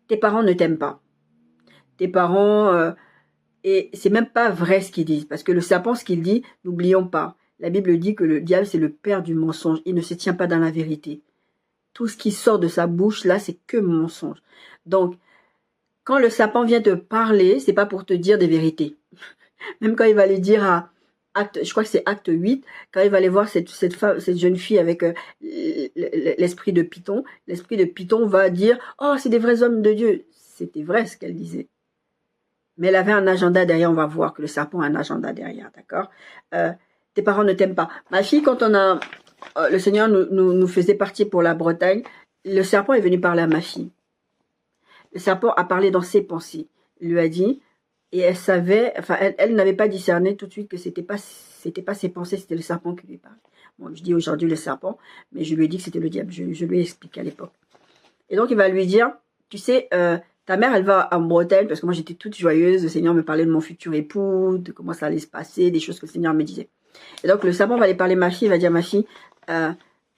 Tes parents ne t'aiment pas. Tes parents... et c'est même pas vrai ce qu'ils disent. Parce que le serpent, ce qu'il dit, n'oublions pas. La Bible dit que le diable, c'est le père du mensonge. Il ne se tient pas dans la vérité. Tout ce qui sort de sa bouche, là, c'est que mensonge. Donc, quand le serpent vient te parler, c'est pas pour te dire des vérités. Même quand il va les dire à je crois que c'est acte 8, quand il va aller voir cette jeune fille avec l'esprit de Python, l'esprit de Python va dire « Oh, c'est des vrais hommes de Dieu ». C'était vrai ce qu'elle disait. Mais elle avait un agenda derrière, on va voir que le serpent a un agenda derrière, d'accord? Tes parents ne t'aiment pas. Ma fille, quand le Seigneur nous faisait partir pour la Bretagne, le serpent est venu parler à ma fille. Le serpent a parlé dans ses pensées. Il lui a dit... Et elle savait, enfin, elle n'avait pas discerné tout de suite que c'était pas ses pensées, c'était le serpent qui lui parlait. Bon, je dis aujourd'hui le serpent, mais je lui ai dit que c'était le diable. Je lui ai expliqué à l'époque. Et donc, il va lui dire, tu sais, ta mère, elle va en Bretagne, parce que moi, j'étais toute joyeuse. Le Seigneur me parlait de mon futur époux, de comment ça allait se passer, des choses que le Seigneur me disait. Et donc, le serpent va aller parler à ma fille, il va dire à ma fille,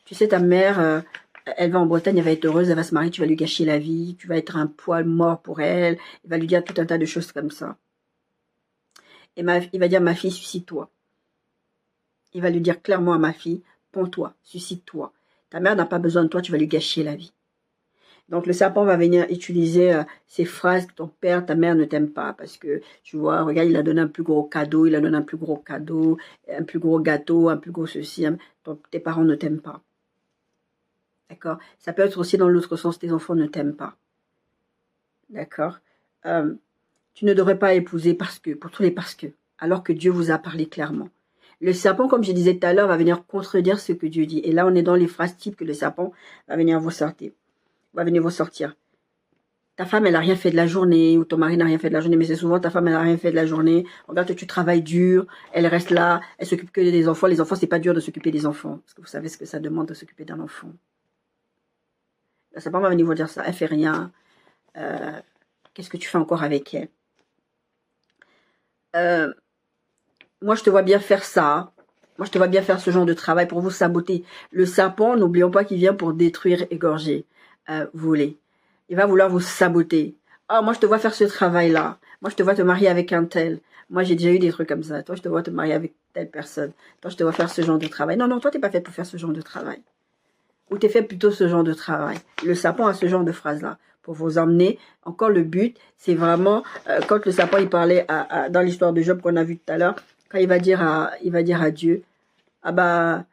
tu sais, ta mère... elle va en Bretagne, elle va être heureuse, elle va se marier, tu vas lui gâcher la vie, tu vas être un poil mort pour elle. Il va lui dire tout un tas de choses comme ça. Et il va dire, ma fille, suscite-toi. Il va lui dire clairement à ma fille, pends-toi, suscite-toi. Ta mère n'a pas besoin de toi, tu vas lui gâcher la vie. Donc le serpent va venir utiliser ces phrases que ton père, ta mère ne t'aiment pas. Parce que, tu vois, regarde, il a donné un plus gros cadeau, il a donné un plus gros cadeau, un plus gros gâteau, un plus gros ceci. Donc tes parents ne t'aiment pas. D'accord? Ça peut être aussi dans l'autre sens, tes enfants ne t'aiment pas. D'accord? Tu ne devrais pas épouser parce que, pour tous les parce que, alors que Dieu vous a parlé clairement. Le serpent, comme je disais tout à l'heure, va venir contredire ce que Dieu dit. Et là, on est dans les phrases types que le serpent va venir vous sortir. Ta femme, elle n'a rien fait de la journée, ou ton mari n'a rien fait de la journée, mais c'est souvent ta femme, elle n'a rien fait de la journée. Regarde que tu travailles dur, elle reste là, elle s'occupe que des enfants. Les enfants, c'est pas dur de s'occuper des enfants. Parce que vous savez ce que ça demande de s'occuper d'un enfant. Le serpent va venir vous dire ça. Elle fait rien. Qu'est-ce que tu fais encore avec elle? Moi, je te vois bien faire ça. Moi, je te vois bien faire ce genre de travail pour vous saboter. Le serpent, n'oublions pas qu'il vient pour détruire, égorger, voler. Il va vouloir vous saboter. Oh, moi, je te vois faire ce travail-là. Moi, je te vois te marier avec un tel. Moi, j'ai déjà eu des trucs comme ça. Toi, je te vois te marier avec telle personne. Toi, je te vois faire ce genre de travail. Non, non, toi, t'es pas fait pour faire ce genre de travail. Ou t'es fait plutôt ce genre de travail. Le serpent a ce genre de phrase-là. Pour vous emmener. Encore le but, c'est vraiment, quand le serpent, il parlait dans l'histoire de Job qu'on a vu tout à l'heure, quand il va dire à Dieu, ah bah,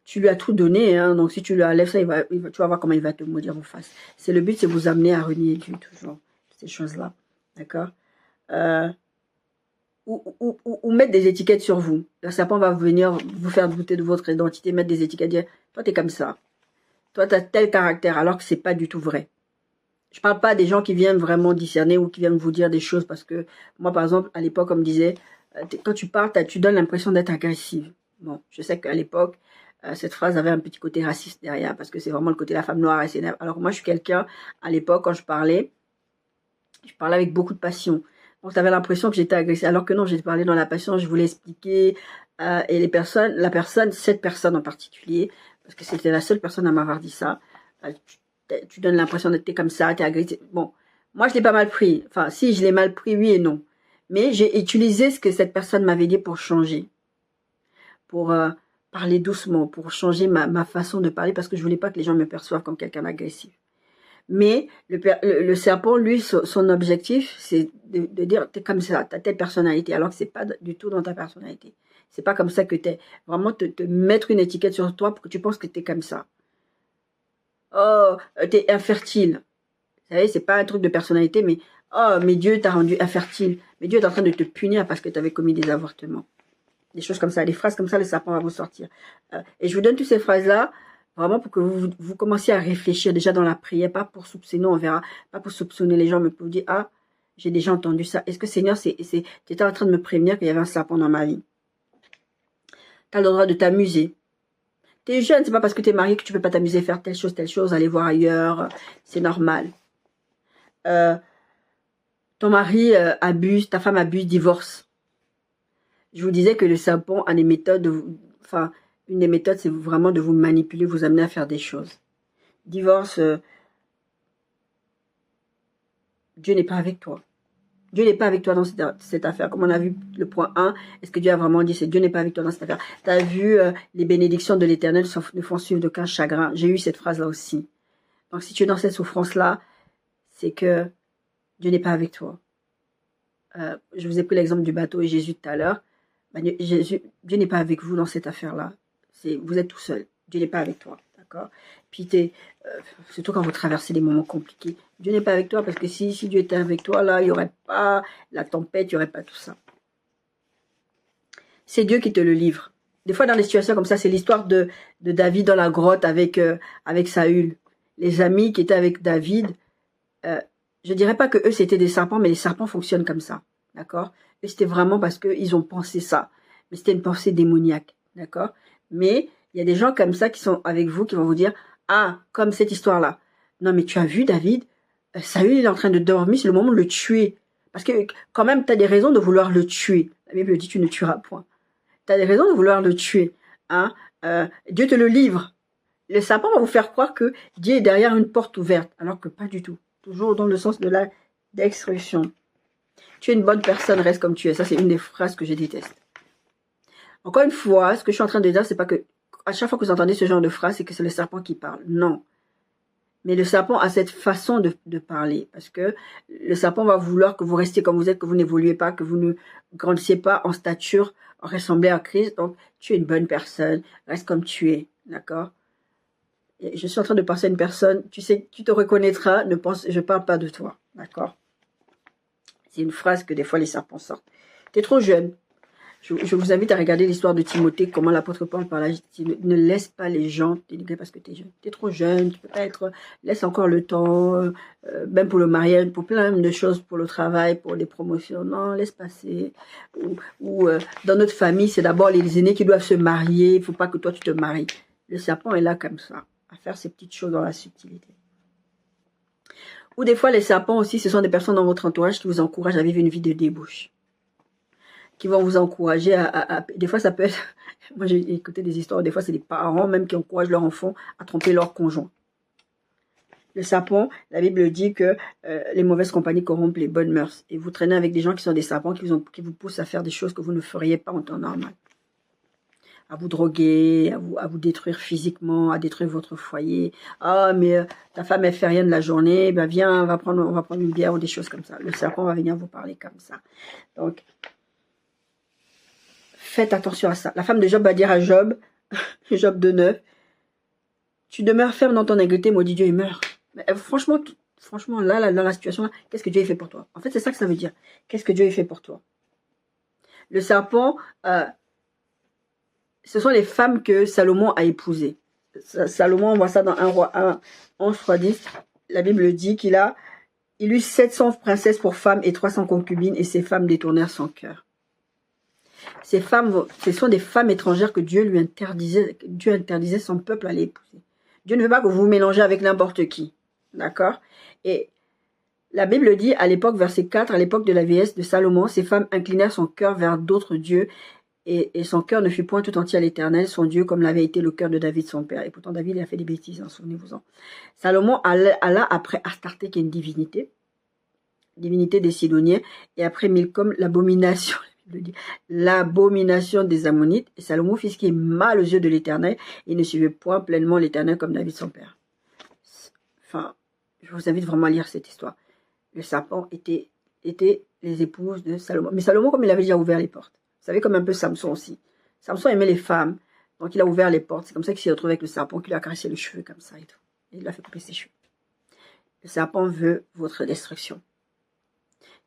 tu lui as tout donné, hein, donc si tu lui enlèves ça, tu vas voir comment il va te maudire en face. C'est le but, c'est vous amener à renier Dieu toujours, ces choses-là, d'accord? Ou mettre des étiquettes sur vous. Le serpent va venir vous faire douter de votre identité, mettre des étiquettes, dire, toi t'es comme ça, toi t'as tel caractère, alors que c'est pas du tout vrai. Je parle pas des gens qui viennent vraiment discerner ou qui viennent vous dire des choses, parce que moi, par exemple, à l'époque, on me disait, quand tu parles, tu donnes l'impression d'être agressive. Bon, je sais qu'à l'époque, cette phrase avait un petit côté raciste derrière, parce que c'est vraiment le côté de la femme noire et s'énerve. Alors moi, je suis quelqu'un, à l'époque, quand je parlais avec beaucoup de passion. Donc, tu avais l'impression que j'étais agressive, alors que non, j'ai parlé dans la passion, je voulais expliquer, et cette personne en particulier, parce que c'était la seule personne à m'avoir dit ça, tu donnes l'impression d'être comme ça, t'es agressif. Bon, moi je l'ai pas mal pris. Enfin, si je l'ai mal pris, oui et non. Mais j'ai utilisé ce que cette personne m'avait dit pour changer, pour parler doucement, pour changer ma façon de parler, parce que je voulais pas que les gens me perçoivent comme quelqu'un d'agressif. Mais le serpent, lui, son objectif, c'est de dire, t'es comme ça, t'as telle personnalité, alors que c'est pas du tout dans ta personnalité. C'est pas comme ça que t'es. Vraiment te mettre une étiquette sur toi pour que tu penses que t'es comme ça. Oh, t'es infertile. Vous savez, c'est pas un truc de personnalité, mais oh, mais Dieu t'a rendu infertile. Mais Dieu est en train de te punir parce que tu avais commis des avortements. Des choses comme ça, des phrases comme ça, le serpent va vous sortir. Et je vous donne toutes ces phrases-là, vraiment pour que vous commenciez à réfléchir déjà dans la prière, pas pour soupçonner, on verra, pas pour soupçonner les gens, mais pour vous dire, ah, j'ai déjà entendu ça. Est-ce que Seigneur, tu étais en train de me prévenir qu'il y avait un serpent dans ma vie? Tu as le droit de t'amuser. T'es jeune, c'est pas parce que t'es marié que tu peux pas t'amuser, faire telle chose, aller voir ailleurs, c'est normal. Ton mari abuse, ta femme abuse, divorce. Je vous disais que le serpent a des méthodes, une des méthodes, c'est vraiment de vous manipuler, vous amener à faire des choses. Divorce, Dieu n'est pas avec toi. Dieu n'est pas avec toi dans cette affaire. Comme on a vu le point 1, est-ce que Dieu a vraiment dit, c'est Dieu n'est pas avec toi dans cette affaire? Tu as vu, les bénédictions de l'Éternel ne font suivre d'aucun chagrin. J'ai eu cette phrase-là aussi. Donc si tu es dans cette souffrance-là, c'est que Dieu n'est pas avec toi. Je vous ai pris l'exemple du bateau et Jésus tout à l'heure. Dieu n'est pas avec vous dans cette affaire-là. Vous êtes tout seul. Dieu n'est pas avec toi. D'accord? Puis surtout quand vous traversez des moments compliqués. Dieu n'est pas avec toi parce que si Dieu était avec toi, là, il n'y aurait pas la tempête, il n'y aurait pas tout ça. C'est Dieu qui te le livre. Des fois, dans des situations comme ça, c'est l'histoire de David dans la grotte avec Saül. Les amis qui étaient avec David, je dirais pas que eux c'était des serpents, mais les serpents fonctionnent comme ça, d'accord? Et c'était vraiment parce qu'ils ont pensé ça, mais c'était une pensée démoniaque, d'accord? Mais il y a des gens comme ça qui sont avec vous, qui vont vous dire, ah, comme cette histoire-là. Non, mais tu as vu David, Saül il est en train de dormir, c'est le moment de le tuer, parce que quand même tu as des raisons de vouloir le tuer. La Bible dit tu ne tueras point. Tu as des raisons de vouloir le tuer, hein? Dieu te le livre. Le serpent va vous faire croire que Dieu est derrière une porte ouverte, alors que pas du tout. Toujours dans le sens de la destruction. Tu es une bonne personne, reste comme tu es. Ça, c'est une des phrases que je déteste. Encore une fois, ce que je suis en train de dire, c'est pas que à chaque fois que vous entendez ce genre de phrase, c'est que c'est le serpent qui parle. Non. Mais le serpent a cette façon de parler. Parce que le serpent va vouloir que vous restiez comme vous êtes, que vous n'évoluez pas, que vous ne grandissiez pas en stature, en ressembler à Christ. Donc, tu es une bonne personne, reste comme tu es. D'accord? Je suis en train de passer à une personne, tu sais, tu te reconnaîtras, je parle pas de toi, d'accord? C'est une phrase que des fois les serpents sortent. Tu es trop jeune. Je vous invite à regarder l'histoire de Timothée, comment l'apôtre Paul parle. Ne laisse pas les gens dénigrer parce que tu es jeune. Tu es trop jeune, tu peux pas être... Laisse encore le temps, même pour le mariage, pour plein de choses, pour le travail, pour les promotions. Non, laisse passer. Ou dans notre famille, c'est d'abord les aînés qui doivent se marier. Il ne faut pas que toi, tu te maries. Le serpent est là comme ça, à faire ces petites choses dans la subtilité. Ou des fois, les serpents aussi, ce sont des personnes dans votre entourage qui vous encouragent à vivre une vie de débauche. Qui vont vous encourager des fois, ça peut être... Moi, j'ai écouté des histoires, des fois, c'est des parents même qui encouragent leurs enfants à tromper leur conjoint. Le serpent, la Bible dit que les mauvaises compagnies corrompent les bonnes mœurs. Et vous traînez avec des gens qui sont des serpents, qui vous poussent à faire des choses que vous ne feriez pas en temps normal. À vous droguer, à vous détruire physiquement, à détruire votre foyer. Ah, mais ta femme, elle fait rien de la journée, ben viens, on va prendre une bière ou des choses comme ça. Le serpent va venir vous parler comme ça. Donc, faites attention à ça. La femme de Job va dire à Job, Job 2,9. Tu demeures ferme dans ton intégrité, maudit Dieu, il meurt. Mais, franchement, là, dans la situation, là, qu'est-ce que Dieu a fait pour toi? En fait, c'est ça que ça veut dire. Qu'est-ce que Dieu a fait pour toi? Le serpent, ce sont les femmes que Salomon a épousées. Salomon, on voit ça dans 1 Roi 1, 11-10. La Bible dit qu'il eut 700 princesses pour femmes et 300 concubines, et ces femmes détournèrent son cœur. Ces femmes, ce sont des femmes étrangères que Dieu interdisait son peuple à les épouser. Dieu ne veut pas que vous vous mélangez avec n'importe qui. D'accord? Et la Bible dit, à l'époque, verset 4, à l'époque de la vieillesse de Salomon, ces femmes inclinèrent son cœur vers d'autres dieux, et son cœur ne fut point tout entier à l'Éternel, son Dieu, comme l'avait été le cœur de David, son père. Et pourtant, David, il a fait des bêtises, hein, souvenez-vous-en. Salomon alla après Astarté, qui est une divinité des Sidoniens, et après Milcom, l'abomination des Ammonites. Et Salomon fit ce qui est mal aux yeux de l'Éternel, et ne suivait point pleinement l'Éternel comme David, son père. Enfin, je vous invite vraiment à lire cette histoire. Le serpent était les épouses de Salomon. Mais Salomon, comme il avait déjà ouvert les portes, vous savez, comme un peu Samson aussi. Samson aimait les femmes, donc il a ouvert les portes. C'est comme ça qu'il s'est retrouvé avec le serpent, qui lui a caressé les cheveux comme ça et tout. Et il lui a fait couper ses cheveux. Le serpent veut votre destruction.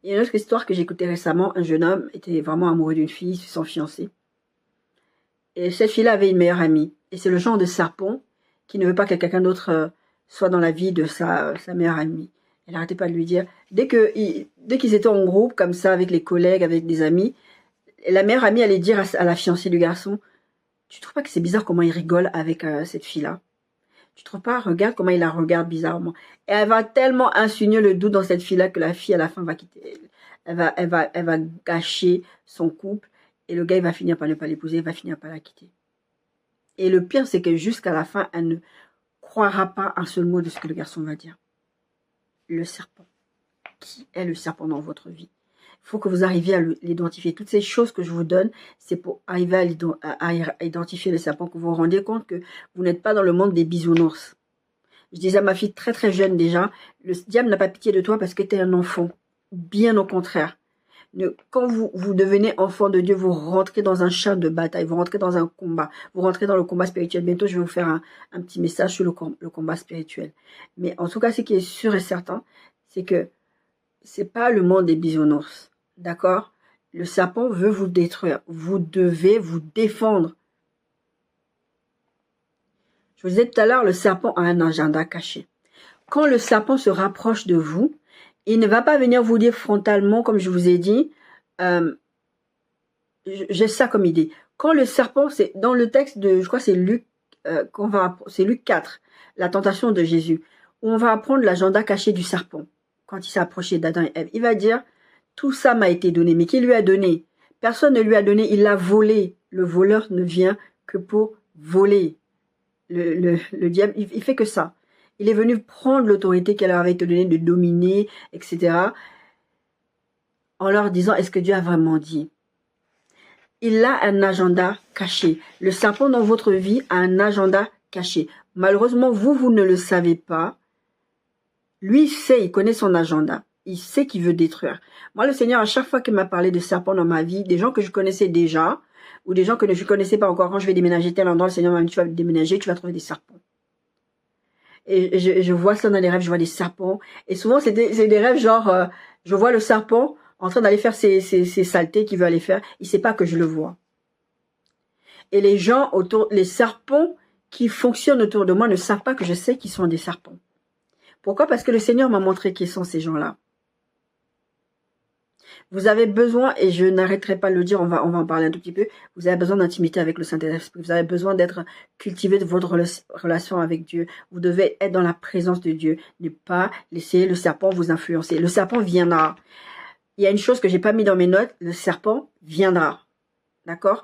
Il y a une autre histoire que j'ai écoutée récemment. Un jeune homme était vraiment amoureux d'une fille, son fiancé. Et cette fille-là avait une meilleure amie. Et c'est le genre de serpent qui ne veut pas que quelqu'un d'autre soit dans la vie de sa meilleure amie. Elle n'arrêtait pas de lui dire, dès qu'ils étaient en groupe, comme ça, avec les collègues, avec des amis, la meilleure amie allait dire à la fiancée du garçon, tu trouves pas que c'est bizarre comment il rigole avec cette fille-là? Tu trouves pas, regarde comment il la regarde bizarrement. Et elle va tellement insinuer le doute dans cette fille-là que la fille, à la fin, va quitter. Elle va gâcher son couple. Et le gars, il va finir par ne pas l'épouser, il va finir par la quitter. Et le pire, c'est que jusqu'à la fin, elle ne croira pas un seul mot de ce que le garçon va dire. Le serpent. Qui est le serpent dans votre vie? Il faut que vous arriviez à l'identifier. Toutes ces choses que je vous donne, c'est pour arriver à identifier le serpent, que vous vous rendiez compte que vous n'êtes pas dans le monde des bisounours. Je disais à ma fille très très jeune déjà, le diable n'a pas pitié de toi parce que tu es un enfant. Bien au contraire. Quand vous devenez enfant de Dieu, vous rentrez dans un champ de bataille, vous rentrez dans un combat, vous rentrez dans le combat spirituel. Bientôt, je vais vous faire un petit message sur le combat spirituel. Mais en tout cas, ce qui est sûr et certain, c'est que c'est pas le monde des bisounours. D'accord? Le serpent veut vous détruire. Vous devez vous défendre. Je vous disais tout à l'heure, le serpent a un agenda caché. Quand le serpent se rapproche de vous, il ne va pas venir vous dire frontalement, comme je vous ai dit, j'ai ça comme idée. Quand le serpent, c'est dans le texte de, je crois que c'est Luc, c'est Luc 4, la tentation de Jésus, où on va apprendre l'agenda caché du serpent. Quand il s'est approché d'Adam et Ève, il va dire, tout ça m'a été donné. Mais qui lui a donné? Personne ne lui a donné, il l'a volé. Le voleur ne vient que pour voler. Le diable, il fait que ça. Il est venu prendre l'autorité qu'elle avait été donnée de dominer, etc. En leur disant, est-ce que Dieu a vraiment dit? Il a un agenda caché. Le serpent dans votre vie a un agenda caché. Malheureusement, vous ne le savez pas. Lui sait, il connaît son agenda. Il sait qu'il veut détruire. Moi, le Seigneur, à chaque fois qu'il m'a parlé de serpents dans ma vie, des gens que je connaissais déjà, ou des gens que je ne connaissais pas encore, quand je vais déménager tel endroit, le Seigneur m'a dit, tu vas déménager, tu vas trouver des serpents. Et je vois ça dans les rêves, je vois des serpents. Et souvent, c'est des rêves genre, je vois le serpent en train d'aller faire ses saletés qu'il veut aller faire. Il sait pas que je le vois. Et les gens les serpents qui fonctionnent autour de moi ne savent pas que je sais qu'ils sont des serpents. Pourquoi? Parce que le Seigneur m'a montré qui sont ces gens-là. Vous avez besoin, et je n'arrêterai pas de le dire, on va en parler un tout petit peu, vous avez besoin d'intimité avec le Saint-Esprit, vous avez besoin d'être cultivé de votre relation avec Dieu, vous devez être dans la présence de Dieu, ne pas laisser le serpent vous influencer. Le serpent viendra. Il y a une chose que j'ai pas mis dans mes notes, le serpent viendra. D'accord?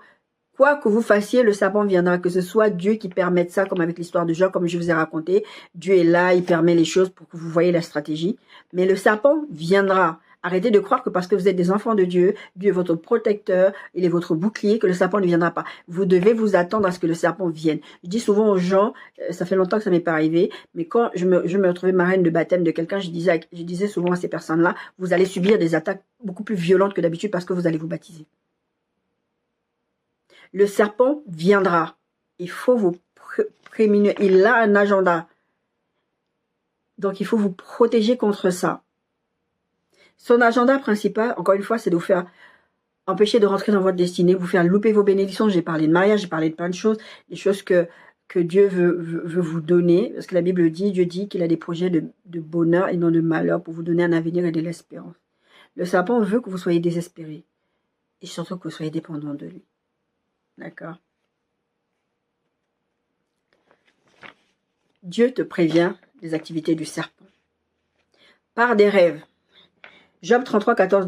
Quoi que vous fassiez, le serpent viendra, que ce soit Dieu qui permette ça, comme avec l'histoire de Job, comme je vous ai raconté. Dieu est là, il permet les choses pour que vous voyez la stratégie. Mais le serpent viendra. Arrêtez de croire que parce que vous êtes des enfants de Dieu, Dieu est votre protecteur, il est votre bouclier, que le serpent ne viendra pas. Vous devez vous attendre à ce que le serpent vienne. Je dis souvent aux gens, ça fait longtemps que ça m'est pas arrivé, mais quand je me retrouvais marraine de baptême de quelqu'un, je disais souvent à ces personnes-là, vous allez subir des attaques beaucoup plus violentes que d'habitude parce que vous allez vous baptiser. Le serpent viendra. Il faut vous prémunir. Il a un agenda. Donc, il faut vous protéger contre ça. Son agenda principal, encore une fois, c'est de vous faire empêcher de rentrer dans votre destinée, vous faire louper vos bénédictions. J'ai parlé de mariage, j'ai parlé de plein de choses, des choses que Dieu veut vous donner. Parce que la Bible dit, Dieu dit qu'il a des projets de bonheur et non de malheur pour vous donner un avenir et de l'espérance. Le serpent veut que vous soyez désespérés. Et surtout que vous soyez dépendants de lui. D'accord? Dieu te prévient des activités du serpent. Par des rêves. Job 33, 14,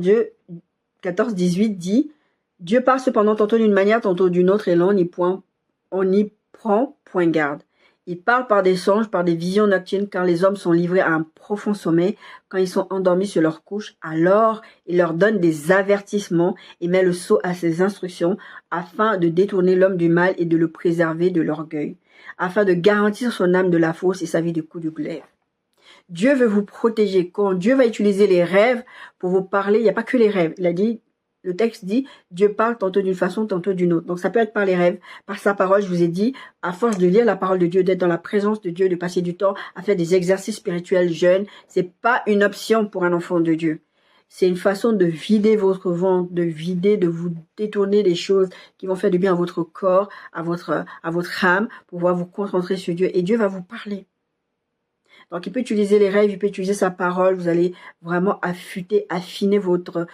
18 dit « Dieu parle cependant tantôt d'une manière, tantôt d'une autre, et l'on n'y prend point garde. Il parle par des songes, par des visions nocturnes, car les hommes sont livrés à un profond sommeil. Quand ils sont endormis sur leur couche, alors il leur donne des avertissements et met le sceau à ses instructions, afin de détourner l'homme du mal et de le préserver de l'orgueil, afin de garantir son âme de la fausse et sa vie du coup du glaive. » Dieu veut vous protéger. Quand Dieu va utiliser les rêves pour vous parler, il n'y a pas que les rêves. Il a dit, le texte dit, Dieu parle tantôt d'une façon, tantôt d'une autre. Donc ça peut être par les rêves, par sa parole. Je vous ai dit, à force de lire la parole de Dieu, d'être dans la présence de Dieu, de passer du temps à faire des exercices spirituels jeunes, c'est pas une option pour un enfant de Dieu. C'est une façon de vider votre ventre, de vous détourner des choses qui vont faire du bien à votre corps, à votre âme, pour pouvoir vous concentrer sur Dieu. Et Dieu va vous parler. Donc, il peut utiliser les rêves, il peut utiliser sa parole. Vous allez vraiment affiner votre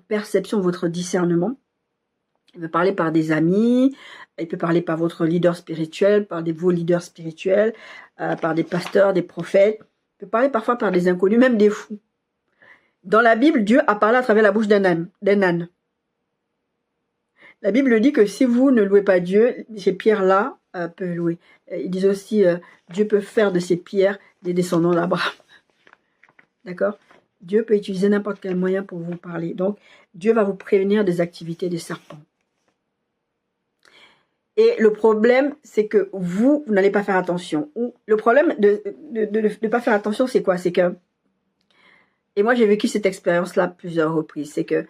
perception, votre discernement. Il peut parler par des amis, il peut parler par votre leader spirituel, par vos leaders spirituels, par des pasteurs, des prophètes. Il peut parler parfois par des inconnus, même des fous. Dans la Bible, Dieu a parlé à travers la bouche d'un âne. La Bible dit que si vous ne louez pas Dieu, ces pierres-là peuvent louer. Ils disent aussi, Dieu peut faire de ces pierres des descendants d'Abraham. D'accord? Dieu peut utiliser n'importe quel moyen pour vous parler. Donc, Dieu va vous prévenir des activités des serpents. Et le problème, c'est que vous n'allez pas faire attention. Le problème de ne pas faire attention, c'est quoi? C'est que, et moi j'ai vécu cette expérience-là plusieurs reprises, c'est que,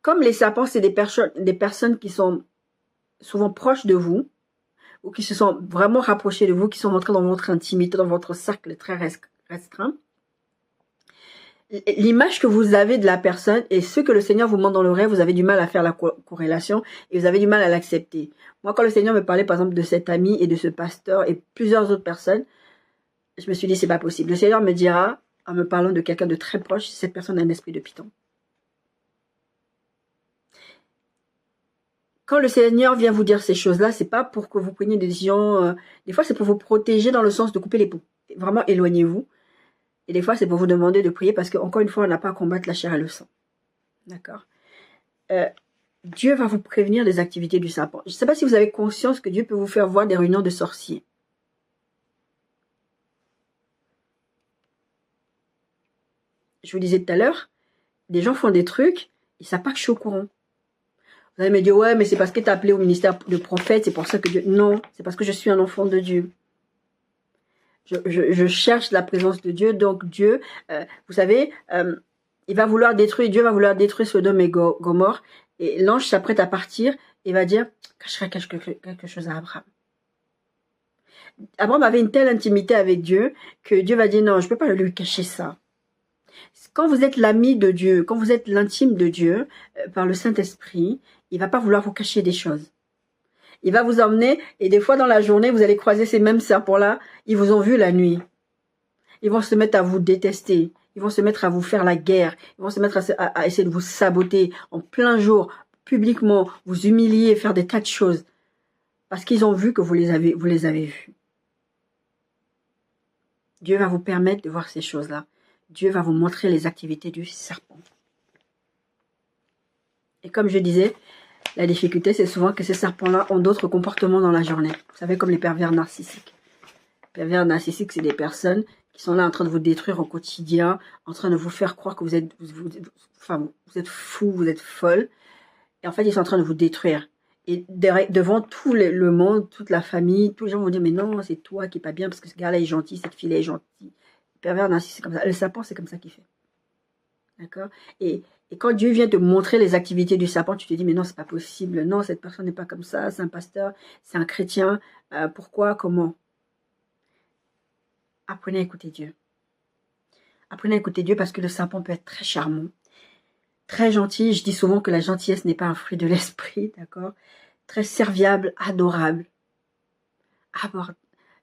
comme les serpents, c'est des personnes qui sont souvent proches de vous, ou qui se sont vraiment rapprochés de vous, qui sont rentrés dans votre intimité, dans votre cercle très restreint. L'image que vous avez de la personne et ce que le Seigneur vous montre dans le rêve, vous avez du mal à faire la corrélation et vous avez du mal à l'accepter. Moi, quand le Seigneur me parlait, par exemple, de cet ami et de ce pasteur et plusieurs autres personnes, je me suis dit, c'est pas possible. Le Seigneur me dira, en me parlant de quelqu'un de très proche, cette personne a un esprit de python. Quand le Seigneur vient vous dire ces choses-là, c'est pas pour que vous preniez des décisions. Des fois, c'est pour vous protéger dans le sens de couper les ponts. Vraiment, éloignez-vous. Et des fois, c'est pour vous demander de prier parce qu'encore une fois, on n'a pas à combattre la chair et le sang. D'accord? Dieu va vous prévenir des activités du serpent. Je ne sais pas si vous avez conscience que Dieu peut vous faire voir des réunions de sorciers. Je vous disais tout à l'heure, des gens font des trucs, ils ne savent pas que je suis au courant. Vous allez me dire, ouais, mais c'est parce que tu es appelé au ministère de prophète, c'est pour ça que Dieu... Non, c'est parce que je suis un enfant de Dieu. Je cherche la présence de Dieu, donc Dieu, vous savez, il va vouloir détruire, Dieu va vouloir détruire Sodome et Gomorrhe, et l'ange s'apprête à partir, et va dire, cacherai quelque chose à Abraham. Abraham avait une telle intimité avec Dieu, que Dieu va dire, non, je ne peux pas lui cacher ça. Quand vous êtes l'ami de Dieu, quand vous êtes l'intime de Dieu, par le Saint-Esprit, il ne va pas vouloir vous cacher des choses. Il va vous emmener, et des fois dans la journée, vous allez croiser ces mêmes serpents-là, ils vous ont vu la nuit. Ils vont se mettre à vous détester, ils vont se mettre à vous faire la guerre, ils vont se mettre à essayer de vous saboter en plein jour, publiquement, vous humilier, faire des tas de choses. Parce qu'ils ont vu que vous les avez vus. Dieu va vous permettre de voir ces choses-là. Dieu va vous montrer les activités du serpent. Et comme je disais, la difficulté, c'est souvent que ces serpents-là ont d'autres comportements dans la journée. Vous savez, comme les pervers narcissiques. Les pervers narcissiques, c'est des personnes qui sont là en train de vous détruire au quotidien, en train de vous faire croire que vous êtes fou, vous êtes folle. Et en fait, ils sont en train de vous détruire. Et devant tout le monde, toute la famille, tous les gens vont dire, mais non, c'est toi qui n'es pas bien, parce que ce gars-là est gentil, cette fille-là est gentille. Les pervers narcissiques, c'est comme ça. Le serpent, c'est comme ça qu'il fait. D'accord? Et quand Dieu vient te montrer les activités du serpent, tu te dis, mais non, c'est pas possible. Non, cette personne n'est pas comme ça. C'est un pasteur, c'est un chrétien. Pourquoi? Comment? Apprenez à écouter Dieu. Apprenez à écouter Dieu parce que le serpent peut être très charmant, très gentil. Je dis souvent que la gentillesse n'est pas un fruit de l'esprit, d'accord? Très serviable, adorable,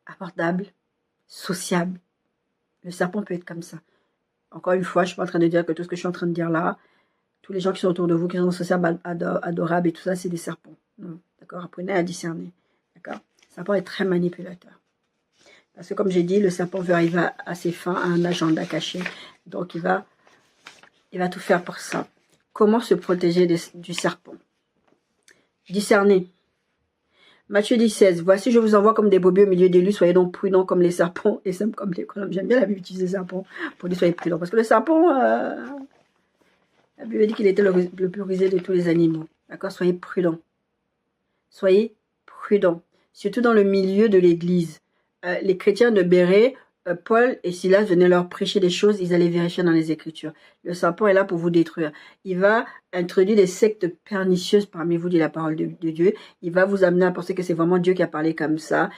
abordable, sociable. Le serpent peut être comme ça. Encore une fois, je ne suis pas en train de dire que tout ce que je suis en train de dire là, tous les gens qui sont autour de vous, qui sont sociables, adorables et tout ça, c'est des serpents. Non, d'accord? Apprenez à discerner. D'accord? Le serpent est très manipulateur. Parce que comme j'ai dit, le serpent veut arriver à ses fins, à un agenda caché. Donc il va tout faire pour ça. Comment se protéger du serpent? Discerner. Matthieu 10,16. Voici, je vous envoie comme des brebis au milieu des loups. Soyez donc prudents comme les serpents et simples comme les colombes. J'aime bien la Bible utiliser serpent pour dire soyez prudents. Parce que le serpent, la Bible dit qu'il était le plus rusé de tous les animaux. D'accord? Soyez prudents. Soyez prudents. Surtout dans le milieu de l'église. Les chrétiens de Béret, Paul et Silas venaient leur prêcher des choses, ils allaient vérifier dans les Écritures. Le serpent est là pour vous détruire. Il va introduire des sectes pernicieuses parmi vous, dit la parole de Dieu. Il va vous amener à penser que c'est vraiment Dieu qui a parlé comme ça.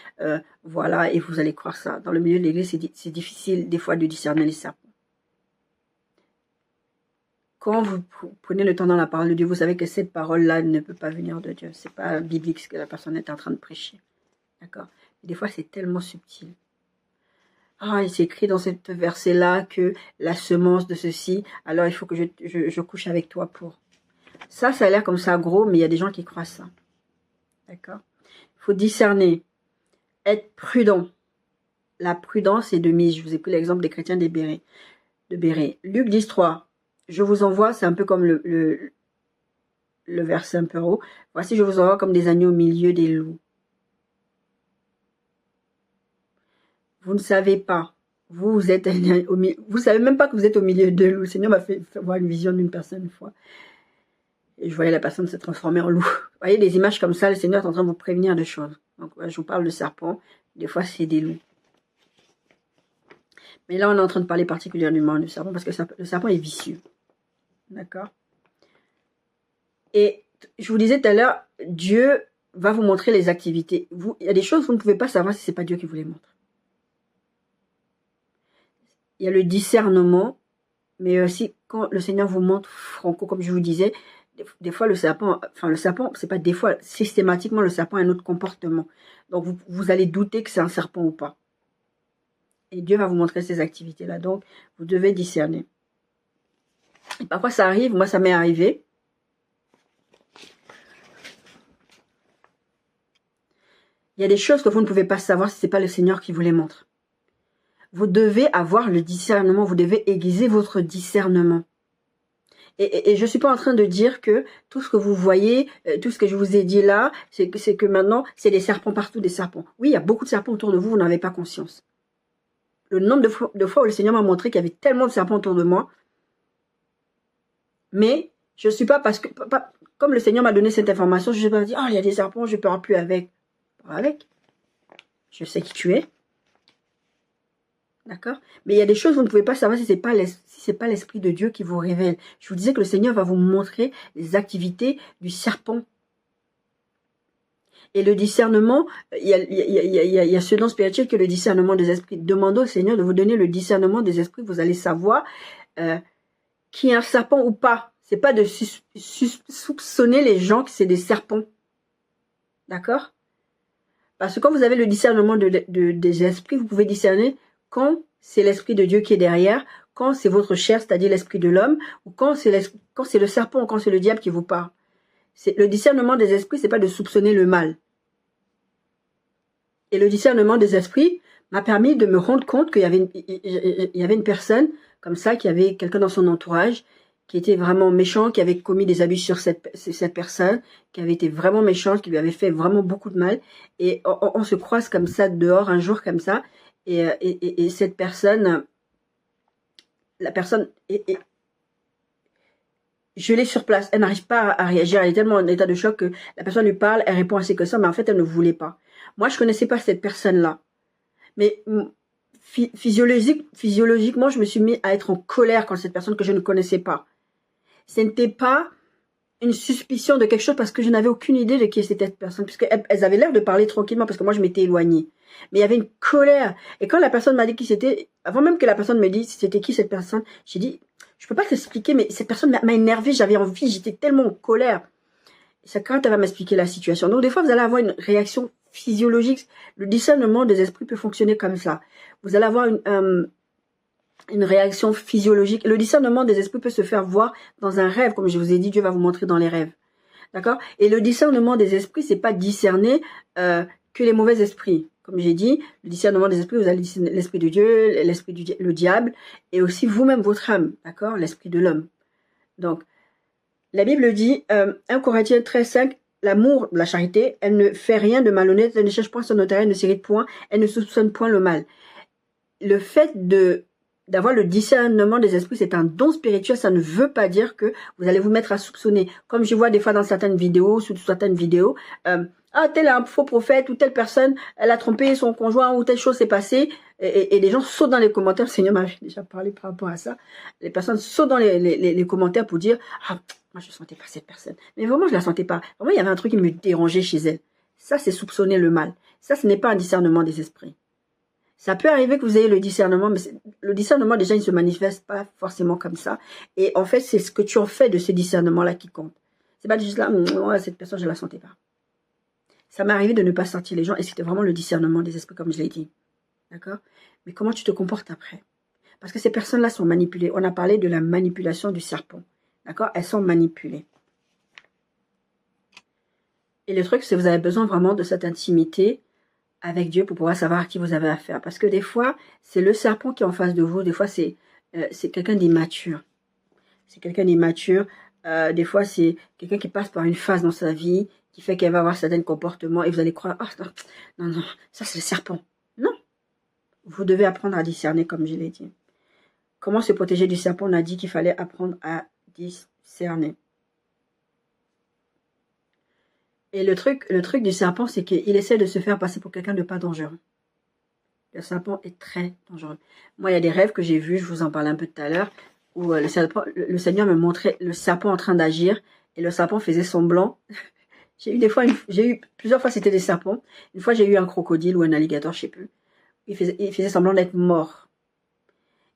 Voilà, et vous allez croire ça. Dans le milieu de l'église, c'est difficile des fois de discerner les serpents. Quand vous prenez le temps dans la parole de Dieu, vous savez que cette parole-là ne peut pas venir de Dieu. C'est pas biblique ce que la personne est en train de prêcher. D'accord? Des fois, c'est tellement subtil. Ah, il s'écrit dans ce verset-là que la semence de ceci, alors il faut que je couche avec toi pour. Ça a l'air comme ça gros, mais il y a des gens qui croient ça. D'accord? Il faut discerner, être prudent. La prudence est de mise. Je vous ai pris l'exemple des chrétiens de Béret. Luc 10,3. Je vous envoie, c'est un peu comme le verset un peu haut. Voici, je vous envoie comme des agneaux au milieu des loups. Vous ne savez pas. Vous savez même pas que vous êtes au milieu de loups. Le Seigneur m'a fait voir une vision d'une personne une fois. Et je voyais la personne se transformer en loup. Vous voyez, des images comme ça, le Seigneur est en train de vous prévenir de choses. Donc, je vous parle de serpents. Des fois, c'est des loups. Mais là, on est en train de parler particulièrement du serpent parce que le serpent est vicieux. D'accord? Et je vous disais tout à l'heure, Dieu va vous montrer les activités. Il y a des choses que vous ne pouvez pas savoir si ce n'est pas Dieu qui vous les montre. Il y a le discernement, mais aussi quand le Seigneur vous montre franco, comme je vous disais, des fois le serpent, c'est pas des fois, systématiquement le serpent a un autre comportement. Donc vous allez douter que c'est un serpent ou pas. Et Dieu va vous montrer ces activités-là. Donc vous devez discerner. Et parfois ça arrive, moi ça m'est arrivé. Il y a des choses que vous ne pouvez pas savoir si ce n'est pas le Seigneur qui vous les montre. Vous devez avoir le discernement, vous devez aiguiser votre discernement. Et je ne suis pas en train de dire que tout ce que vous voyez, tout ce que je vous ai dit là, c'est que maintenant, c'est des serpents partout, des serpents. Oui, il y a beaucoup de serpents autour de vous, vous n'avez pas conscience. Le nombre de fois où le Seigneur m'a montré qu'il y avait tellement de serpents autour de moi, mais je ne suis pas parce que, comme le Seigneur m'a donné cette information, je ne vais pas dire, oh, il y a des serpents, je ne parle plus avec. Avec. Je sais qui tu es. D'accord? Mais il y a des choses que vous ne pouvez pas savoir si ce n'est pas l'Esprit de Dieu qui vous révèle. Je vous disais que le Seigneur va vous montrer les activités du serpent. Et le discernement, il y a ce don spirituel que le discernement des esprits. Demandez au Seigneur de vous donner le discernement des esprits. Vous allez savoir qui est un serpent ou pas. Ce n'est pas de soupçonner les gens que c'est des serpents. D'accord? Parce que quand vous avez le discernement des esprits, vous pouvez discerner quand c'est l'Esprit de Dieu qui est derrière, quand c'est votre chair, c'est-à-dire l'Esprit de l'homme, ou quand c'est le serpent, ou quand c'est le diable qui vous parle. Le discernement des esprits, c'est pas de soupçonner le mal. Et le discernement des esprits m'a permis de me rendre compte qu'il y avait une personne comme ça, qui avait quelqu'un dans son entourage, qui était vraiment méchant, qui avait commis des abus sur cette personne, qui avait été vraiment méchante, qui lui avait fait vraiment beaucoup de mal. Et on se croise comme ça dehors un jour comme ça. Et cette personne, la personne, je l'ai sur place, elle n'arrive pas à réagir, elle est tellement en état de choc que la personne lui parle, elle répond assez que ça, mais en fait elle ne voulait pas. Moi je connaissais pas cette personne-là, mais physiologiquement, je me suis mis à être en colère contre cette personne que je ne connaissais pas. Ce n'était pas une suspicion de quelque chose parce que je n'avais aucune idée de qui c'était cette personne, puisqu'elles avaient l'air de parler tranquillement parce que moi je m'étais éloignée. Mais il y avait une colère. Et quand la personne m'a dit qui c'était, avant même que la personne me dise c'était qui cette personne, j'ai dit, je peux pas t'expliquer, mais cette personne m'a énervée, j'avais envie, j'étais tellement en colère. C'est quand elle va m'expliquer la situation. Donc des fois vous allez avoir une réaction physiologique. Le discernement des esprits peut fonctionner comme ça. Vous allez avoir une réaction physiologique. Le discernement des esprits peut se faire voir dans un rêve, comme je vous ai dit, Dieu va vous montrer dans les rêves. D'accord? Et le discernement des esprits, c'est pas discerner que les mauvais esprits. Comme j'ai dit, le discernement des esprits, vous allez discerner l'esprit de Dieu, le diable, et aussi vous-même, votre âme, d'accord? L'esprit de l'homme. Donc, la Bible dit, 1 Corinthiens 13:5, l'amour, la charité, elle ne fait rien de malhonnête, elle ne cherche point son intérêt, elle ne s'irrite point, elle ne soupçonne point le mal. Le fait d'avoir le discernement des esprits, c'est un don spirituel, ça ne veut pas dire que vous allez vous mettre à soupçonner. Comme je vois des fois dans certaines vidéos, sous certaines vidéos, tel est un faux prophète, ou telle personne, elle a trompé son conjoint, ou telle chose s'est passée, et les gens sautent dans les commentaires, le Seigneur m'avait déjà parlé par rapport à ça, les personnes sautent dans les commentaires pour dire, moi je ne sentais pas cette personne, mais vraiment je la sentais pas, vraiment il y avait un truc qui me dérangeait chez elle. Ça c'est soupçonner le mal, ça ce n'est pas un discernement des esprits. Ça peut arriver que vous ayez le discernement, mais le discernement, déjà, il ne se manifeste pas forcément comme ça. Et en fait, c'est ce que tu en fais de ce discernement-là qui compte. C'est pas juste là, cette personne, je ne la sentais pas. Ça m'est arrivé de ne pas sentir les gens, et c'était vraiment le discernement des esprits, comme je l'ai dit. D'accord? Mais comment tu te comportes après? Parce que ces personnes-là sont manipulées. On a parlé de la manipulation du serpent. D'accord? Elles sont manipulées. Et le truc, c'est que vous avez besoin vraiment de cette intimité avec Dieu pour pouvoir savoir à qui vous avez affaire. Parce que des fois, c'est le serpent qui est en face de vous. Des fois, c'est quelqu'un d'immature. C'est quelqu'un d'immature. Des fois, c'est quelqu'un qui passe par une phase dans sa vie qui fait qu'elle va avoir certains comportements et vous allez croire, non, ça c'est le serpent. Non. Vous devez apprendre à discerner, comme je l'ai dit. Comment se protéger du serpent? On a dit qu'il fallait apprendre à discerner. Et le truc du serpent, c'est qu'il essaie de se faire passer pour quelqu'un de pas dangereux. Le serpent est très dangereux. Moi, il y a des rêves que j'ai vus, je vous en parlais un peu tout à l'heure, où le Seigneur me montrait le serpent en train d'agir, et le serpent faisait semblant. J'ai eu plusieurs fois, c'était des serpents. Une fois, j'ai eu un crocodile ou un alligator, je sais plus. Il faisait semblant d'être mort.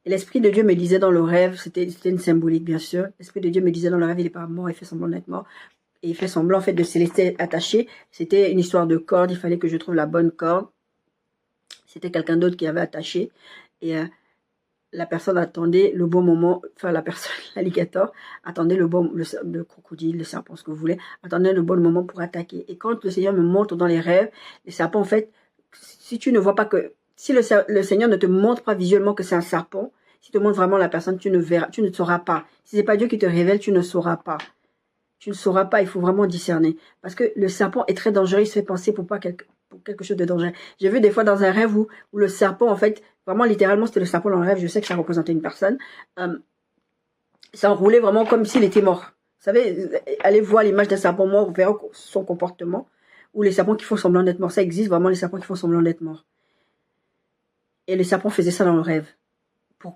Et l'Esprit de Dieu me disait dans le rêve, c'était une symbolique, bien sûr. L'Esprit de Dieu me disait dans le rêve, il n'est pas mort, il fait semblant d'être mort. Et il fait semblant, en fait, de se laisser attacher. C'était une histoire de corde. Il fallait que je trouve la bonne corde. C'était quelqu'un d'autre qui avait attaché. Et la personne attendait le bon moment. Enfin, l'alligator, attendait le crocodile, le serpent, ce que vous voulez, attendait le bon moment pour attaquer. Et quand le Seigneur me montre dans les rêves, les serpents, en fait, si tu ne vois pas que... Si le Seigneur ne te montre pas visuellement que c'est un serpent, s'il te montre vraiment la personne, tu ne sauras pas. Si c'est pas Dieu qui te révèle, tu ne sauras pas. Tu ne sauras pas, il faut vraiment discerner. Parce que le serpent est très dangereux, il se fait passer pour quelque chose de dangereux. J'ai vu des fois dans un rêve où le serpent, en fait, vraiment littéralement, c'était le serpent dans le rêve, je sais que ça représentait une personne, ça enroulait vraiment comme s'il était mort. Vous savez, allez voir l'image d'un serpent mort, vous verrez son comportement, ou les serpents qui font semblant d'être morts. Ça existe vraiment, les serpents qui font semblant d'être morts. Et les serpents faisaient ça dans le rêve.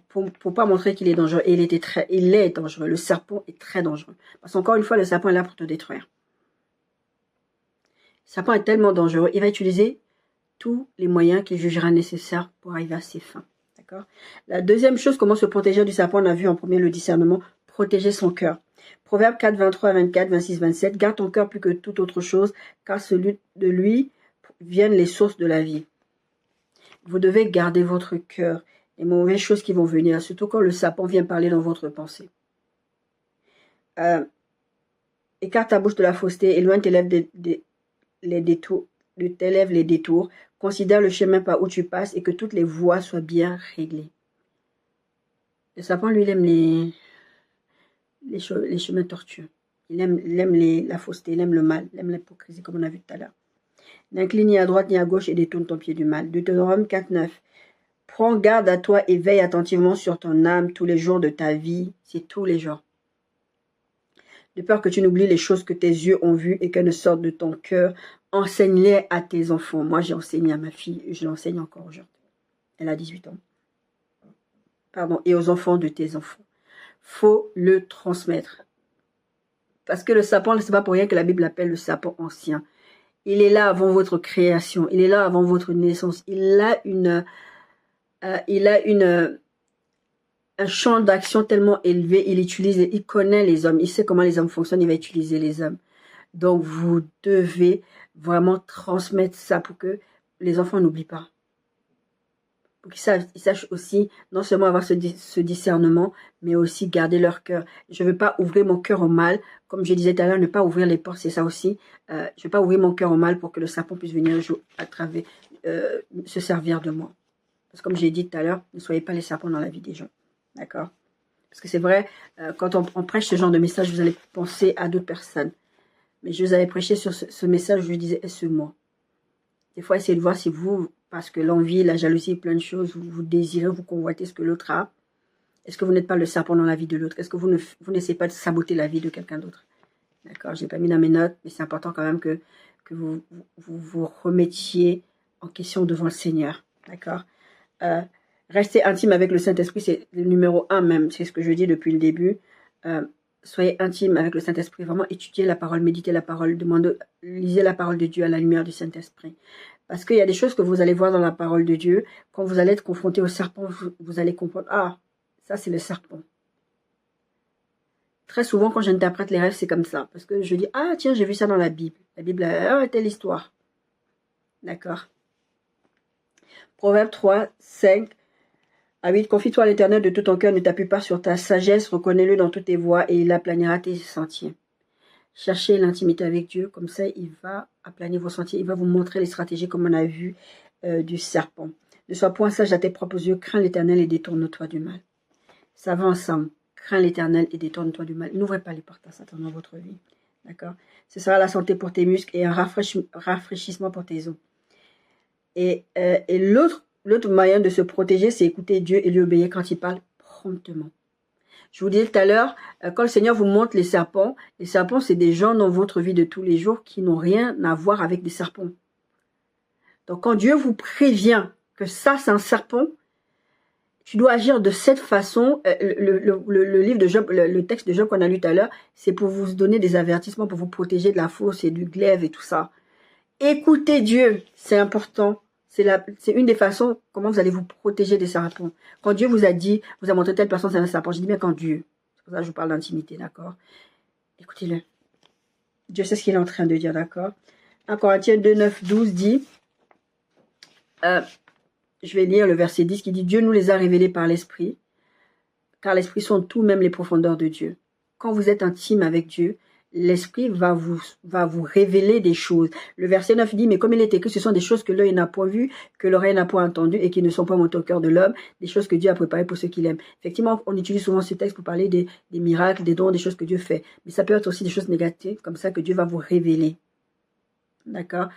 Pour pas montrer qu'il est dangereux. Et il est dangereux. Le serpent est très dangereux. Parce qu'encore une fois, le serpent est là pour te détruire. Le serpent est tellement dangereux, il va utiliser tous les moyens qu'il jugera nécessaires pour arriver à ses fins. D'accord? La deuxième chose, comment se protéger du serpent, on a vu en premier le discernement, protéger son cœur. Proverbe 4, 23 à 24, 26, 27, garde ton cœur plus que toute autre chose, car celui de lui viennent les sources de la vie. Vous devez garder votre cœur. Les mauvaises choses qui vont venir, surtout quand le serpent vient parler dans votre pensée. Écarte ta bouche de la fausseté, éloigne tes lèvres les détours, considère le chemin par où tu passes et que toutes les voies soient bien réglées. Le serpent, lui, il aime les chemins tortueux. Il aime la fausseté, il aime le mal, il aime l'hypocrisie, comme on a vu tout à l'heure. N'incline ni à droite ni à gauche et détourne ton pied du mal. Deutéronome 4, 9. Prends garde à toi et veille attentivement sur ton âme tous les jours de ta vie. C'est tous les jours. De peur que tu n'oublies les choses que tes yeux ont vues et qu'elles ne sortent de ton cœur, enseigne-les à tes enfants. Moi, j'ai enseigné à ma fille et je l'enseigne encore aujourd'hui. Elle a 18 ans. Pardon, et aux enfants de tes enfants. Faut le transmettre. Parce que le serpent, c'est pas pour rien que la Bible l'appelle le serpent ancien. Il est là avant votre création. Il est là avant votre naissance. Il a un champ d'action tellement élevé. Il connaît les hommes. Il sait comment les hommes fonctionnent. Il va utiliser les hommes. Donc, vous devez vraiment transmettre ça pour que les enfants n'oublient pas. Pour qu'ils sachent aussi, non seulement avoir ce discernement, mais aussi garder leur cœur. Je ne veux pas ouvrir mon cœur au mal. Comme je disais tout à l'heure, ne pas ouvrir les portes, c'est ça aussi. Je ne veux pas ouvrir mon cœur au mal pour que le serpent puisse venir à travers, se servir de moi. Parce que comme j'ai dit tout à l'heure, ne soyez pas les serpents dans la vie des gens. D'accord? Parce que c'est vrai, quand on prêche ce genre de message, vous allez penser à d'autres personnes. Mais je vous avais prêché sur ce message, je disais, est-ce moi? Des fois, essayez de voir si vous, parce que l'envie, la jalousie, plein de choses, vous désirez, vous convoitez ce que l'autre a. Est-ce que vous n'êtes pas le serpent dans la vie de l'autre? Est-ce que vous n'essayez pas de saboter la vie de quelqu'un d'autre? D'accord, je n'ai pas mis dans mes notes, mais c'est important quand même que vous remettiez en question devant le Seigneur. D'accord? Rester intime avec le Saint-Esprit, c'est le numéro 1 même. C'est ce que je dis depuis le début. Soyez intime avec le Saint-Esprit. Vraiment, étudiez la parole, méditez la parole, lisez la parole de Dieu à la lumière du Saint-Esprit. Parce qu'il y a des choses que vous allez voir dans la parole de Dieu. Quand vous allez être confronté au serpent, vous allez comprendre, ah, ça c'est le serpent. Très souvent, quand j'interprète les rêves, c'est comme ça. Parce que je dis, ah tiens, j'ai vu ça dans la Bible. La Bible a telle histoire. D'accord. Proverbe 3, 5 à 8. Confie-toi à l'Éternel de tout ton cœur, ne t'appuie pas sur ta sagesse, reconnais-le dans toutes tes voies et il aplanira tes sentiers. Cherchez l'intimité avec Dieu, comme ça il va aplanir vos sentiers, il va vous montrer les stratégies comme on a vu du serpent. Ne sois point sage à tes propres yeux, crains l'Éternel et détourne-toi du mal. Ça va ensemble. Crains l'Éternel et détourne-toi du mal. N'ouvrez pas les portes à Satan dans votre vie. D'accord? Ce sera la santé pour tes muscles et un rafraîchissement pour tes os. Et l'autre moyen de se protéger, c'est écouter Dieu et lui obéir quand il parle promptement. Je vous disais tout à l'heure, quand le Seigneur vous montre les serpents, c'est des gens dans votre vie de tous les jours qui n'ont rien à voir avec des serpents. Donc quand Dieu vous prévient que ça c'est un serpent, tu dois agir de cette façon. Le livre de Job, le texte de Job qu'on a lu tout à l'heure, c'est pour vous donner des avertissements, pour vous protéger de la fausse et du glaive et tout ça. Écoutez Dieu, c'est important. C'est une des façons comment vous allez vous protéger des serpents. Quand Dieu vous a dit, vous a montré telle personne, c'est un serpent. Je dis bien quand Dieu. C'est pour ça que je vous parle d'intimité, d'accord? Écoutez-le. Dieu sait ce qu'il est en train de dire, d'accord? 1 Corinthiens 2, 9, 12 dit, je vais lire le verset 10 qui dit, Dieu nous les a révélés par l'Esprit, car l'Esprit sont tout, même les profondeurs de Dieu. Quand vous êtes intime avec Dieu, l'Esprit va vous révéler des choses. Le verset 9 dit, mais comme il est écrit, ce sont des choses que l'œil n'a point vues, que l'oreille n'a point entendues et qui ne sont pas montées au cœur de l'homme, des choses que Dieu a préparées pour ceux qui l'aiment. Effectivement, on utilise souvent ce texte pour parler des miracles, des dons, des choses que Dieu fait. Mais ça peut être aussi des choses négatives, comme ça que Dieu va vous révéler. D'accord?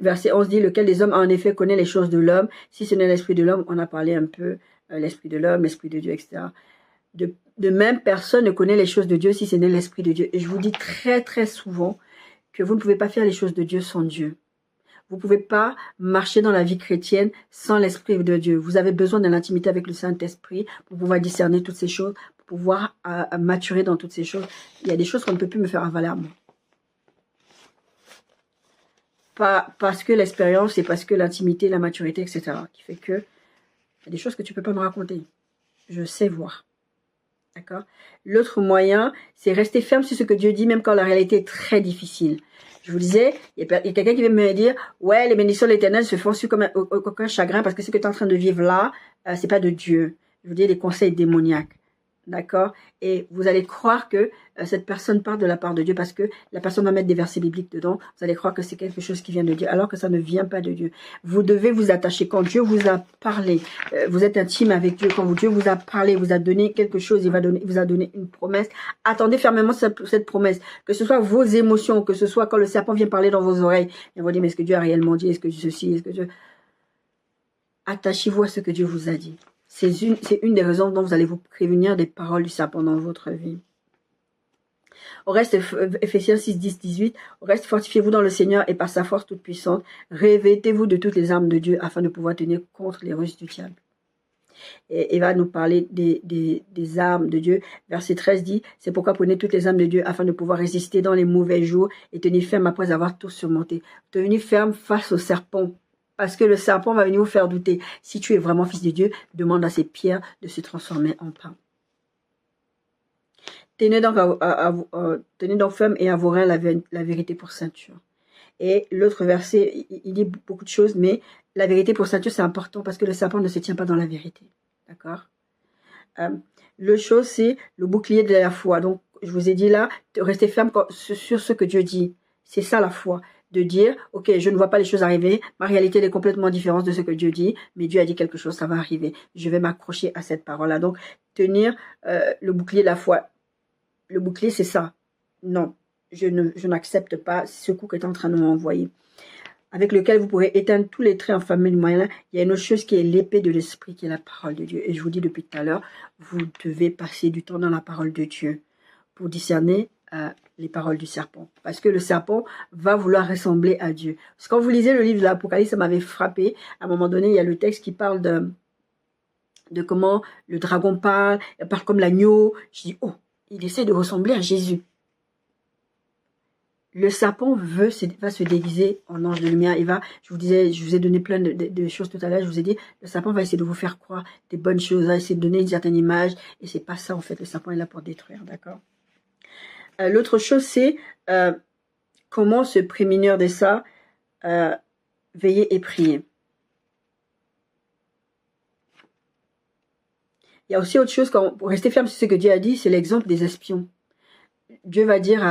Verset 11 dit, lequel des hommes en effet connaît les choses de l'homme, si ce n'est l'esprit de l'homme, on a parlé un peu, l'esprit de l'homme, l'esprit de Dieu, etc. De même, personne ne connaît les choses de Dieu si ce n'est l'Esprit de Dieu. Et je vous dis très très souvent que vous ne pouvez pas faire les choses de Dieu sans Dieu. Vous ne pouvez pas marcher dans la vie chrétienne sans l'Esprit de Dieu. Vous avez besoin de l'intimité avec le Saint-Esprit pour pouvoir discerner toutes ces choses, pour pouvoir maturer dans toutes ces choses. Il y a des choses qu'on ne peut plus me faire avaler à moi. Pas parce que l'expérience et parce que l'intimité, la maturité, etc. qui fait que il y a des choses que tu ne peux pas me raconter. Je sais voir. D'accord? L'autre moyen, c'est rester ferme sur ce que Dieu dit, même quand la réalité est très difficile. Je vous disais, il y a quelqu'un qui vient me dire, ouais, les bénédictions de l'Éternel se font sur comme aucun chagrin parce que ce que tu es en train de vivre là, c'est pas de Dieu. Je vous dis des conseils démoniaques. D'accord? Et vous allez croire que cette personne part de la part de Dieu parce que la personne va mettre des versets bibliques dedans. Vous allez croire que c'est quelque chose qui vient de Dieu alors que ça ne vient pas de Dieu. Vous devez vous attacher. Quand Dieu vous a parlé, vous êtes intime avec Dieu. Quand Dieu vous a parlé, vous a donné quelque chose, il vous a donné une promesse. Attendez fermement cette promesse. Que ce soit vos émotions, que ce soit quand le serpent vient parler dans vos oreilles. Et vous dites, mais est-ce que Dieu a réellement dit? Est-ce que ceci? Est-ce que Dieu... Attachez-vous à ce que Dieu vous a dit. C'est une des raisons dont vous allez vous prévenir des paroles du serpent dans votre vie. Au reste, Ephésiens 6, 10, 18, au reste, fortifiez-vous dans le Seigneur et par sa force toute puissante. Revêtez-vous de toutes les armes de Dieu afin de pouvoir tenir contre les ruses du diable. Et va nous parler des armes de Dieu. Verset 13 dit, c'est pourquoi prenez toutes les armes de Dieu afin de pouvoir résister dans les mauvais jours et tenir ferme après avoir tout surmonté. Tenir ferme face au serpent. Parce que le serpent va venir vous faire douter. Si tu es vraiment fils de Dieu, demande à ces pierres de se transformer en pain. Tenez donc ferme et à vos reins la vérité pour ceinture. Et l'autre verset, il dit beaucoup de choses, mais la vérité pour ceinture, c'est important parce que le serpent ne se tient pas dans la vérité. D'accord? Le chose, c'est le bouclier de la foi. Donc, je vous ai dit là, de rester ferme sur ce que Dieu dit. C'est ça la foi. De dire, ok, je ne vois pas les choses arriver, ma réalité elle est complètement différente de ce que Dieu dit, mais Dieu a dit quelque chose, ça va arriver. Je vais m'accrocher à cette parole-là. Donc, tenir le bouclier de la foi. Le bouclier, c'est ça. Non, je n'accepte pas ce coup qu'est en train de m'envoyer. Avec lequel vous pourrez éteindre tous les traits enflammés du moyen. Il y a une autre chose qui est l'épée de l'esprit, qui est la parole de Dieu. Et je vous dis depuis tout à l'heure, vous devez passer du temps dans la parole de Dieu pour discerner les paroles du serpent. Parce que le serpent va vouloir ressembler à Dieu. Parce que quand vous lisez le livre de l'Apocalypse, ça m'avait frappé. À un moment donné, il y a le texte qui parle de comment le dragon parle, il parle comme l'agneau. Je dis, oh, il essaie de ressembler à Jésus. Le serpent va se déguiser en ange de lumière. Je vous ai donné plein de choses tout à l'heure. Je vous ai dit, le serpent va essayer de vous faire croire des bonnes choses, va essayer de donner une certaine image. Et c'est pas ça, en fait. Le serpent est là pour détruire, d'accord? L'autre chose, c'est comment se prémunir de ça, veiller et prier. Il y a aussi autre chose, pour rester ferme sur ce que Dieu a dit, c'est l'exemple des espions. Dieu va dire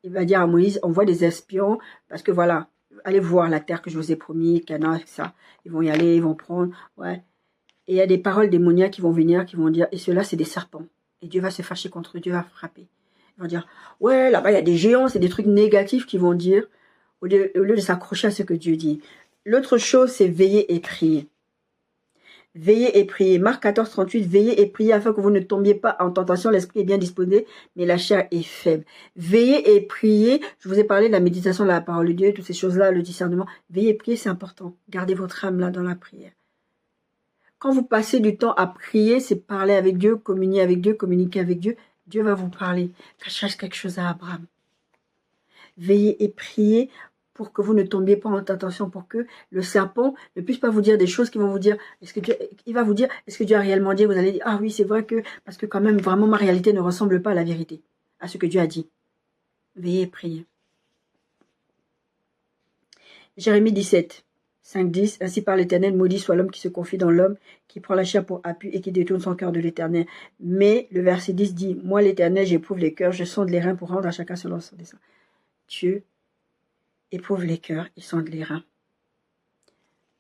il va dire à Moïse, envoie des espions, parce que voilà, allez voir la terre que je vous ai promis, Canaan, ça. Ils vont y aller, ils vont prendre, ouais. Et il y a des paroles démoniaques qui vont venir, qui vont dire, et ceux-là, c'est des serpents. Et Dieu va se fâcher contre eux, Dieu va frapper. Ils vont dire, ouais, là-bas, il y a des géants, c'est des trucs négatifs qu'ils vont dire, au lieu de s'accrocher à ce que Dieu dit. L'autre chose, c'est veiller et prier. Veillez et priez. Marc 14, 38, veillez et priez afin que vous ne tombiez pas en tentation. L'esprit est bien disposé, mais la chair est faible. Veillez et priez. Je vous ai parlé de la méditation de la parole de Dieu, toutes ces choses-là, le discernement. Veillez et priez, c'est important. Gardez votre âme là dans la prière. Quand vous passez du temps à prier, c'est parler avec Dieu, communier avec Dieu, communiquer avec Dieu. Dieu va vous parler. Cache quelque chose à Abraham. Veillez et priez pour que vous ne tombiez pas en tentation, pour que le serpent ne puisse pas vous dire des choses qui vont vous dire, il va vous dire, est-ce que Dieu a réellement dit? Vous allez dire, ah oui, c'est vrai que, parce que quand même, vraiment, ma réalité ne ressemble pas à la vérité, à ce que Dieu a dit. Veillez et priez. Jérémie 17, 5, 10, ainsi par l'Éternel, maudit soit l'homme qui se confie dans l'homme, qui prend la chair pour appui et qui détourne son cœur de l'Éternel. Mais le verset 10 dit, moi l'Éternel, j'éprouve les cœurs, je sonde les reins pour rendre à chacun selon son dessein. Dieu éprouve les cœurs, il sonde les reins.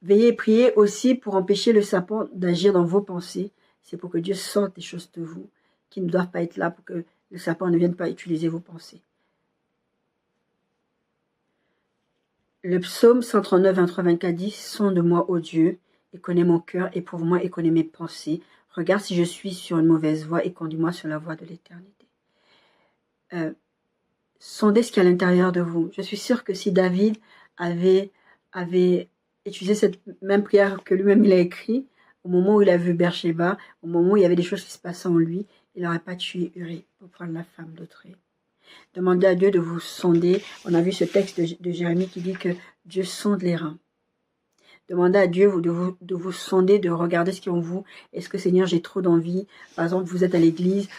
Veillez et priez aussi pour empêcher le serpent d'agir dans vos pensées. C'est pour que Dieu sorte des choses de vous qui ne doivent pas être là, pour que le serpent ne vienne pas utiliser vos pensées. Le psaume 139, 23, 24 dit, sonde-moi, ô Dieu, et connais mon cœur, éprouve-moi et connais mes pensées. Regarde si je suis sur une mauvaise voie et conduis-moi sur la voie de l'éternité. Sondez ce qu'il y a à l'intérieur de vous. Je suis sûre que si David avait utilisé cette même prière que lui-même il a écrit, au moment où il a vu Beersheba, au moment où il y avait des choses qui se passaient en lui, il n'aurait pas tué Uri pour prendre la femme d'Autrey. Demandez à Dieu de vous sonder. On a vu ce texte de Jérémie qui dit que Dieu sonde les reins. Demandez à Dieu de vous sonder, de regarder ce qui est en vous. Est-ce que Seigneur, j'ai trop d'envie? Par exemple, vous êtes à l'église,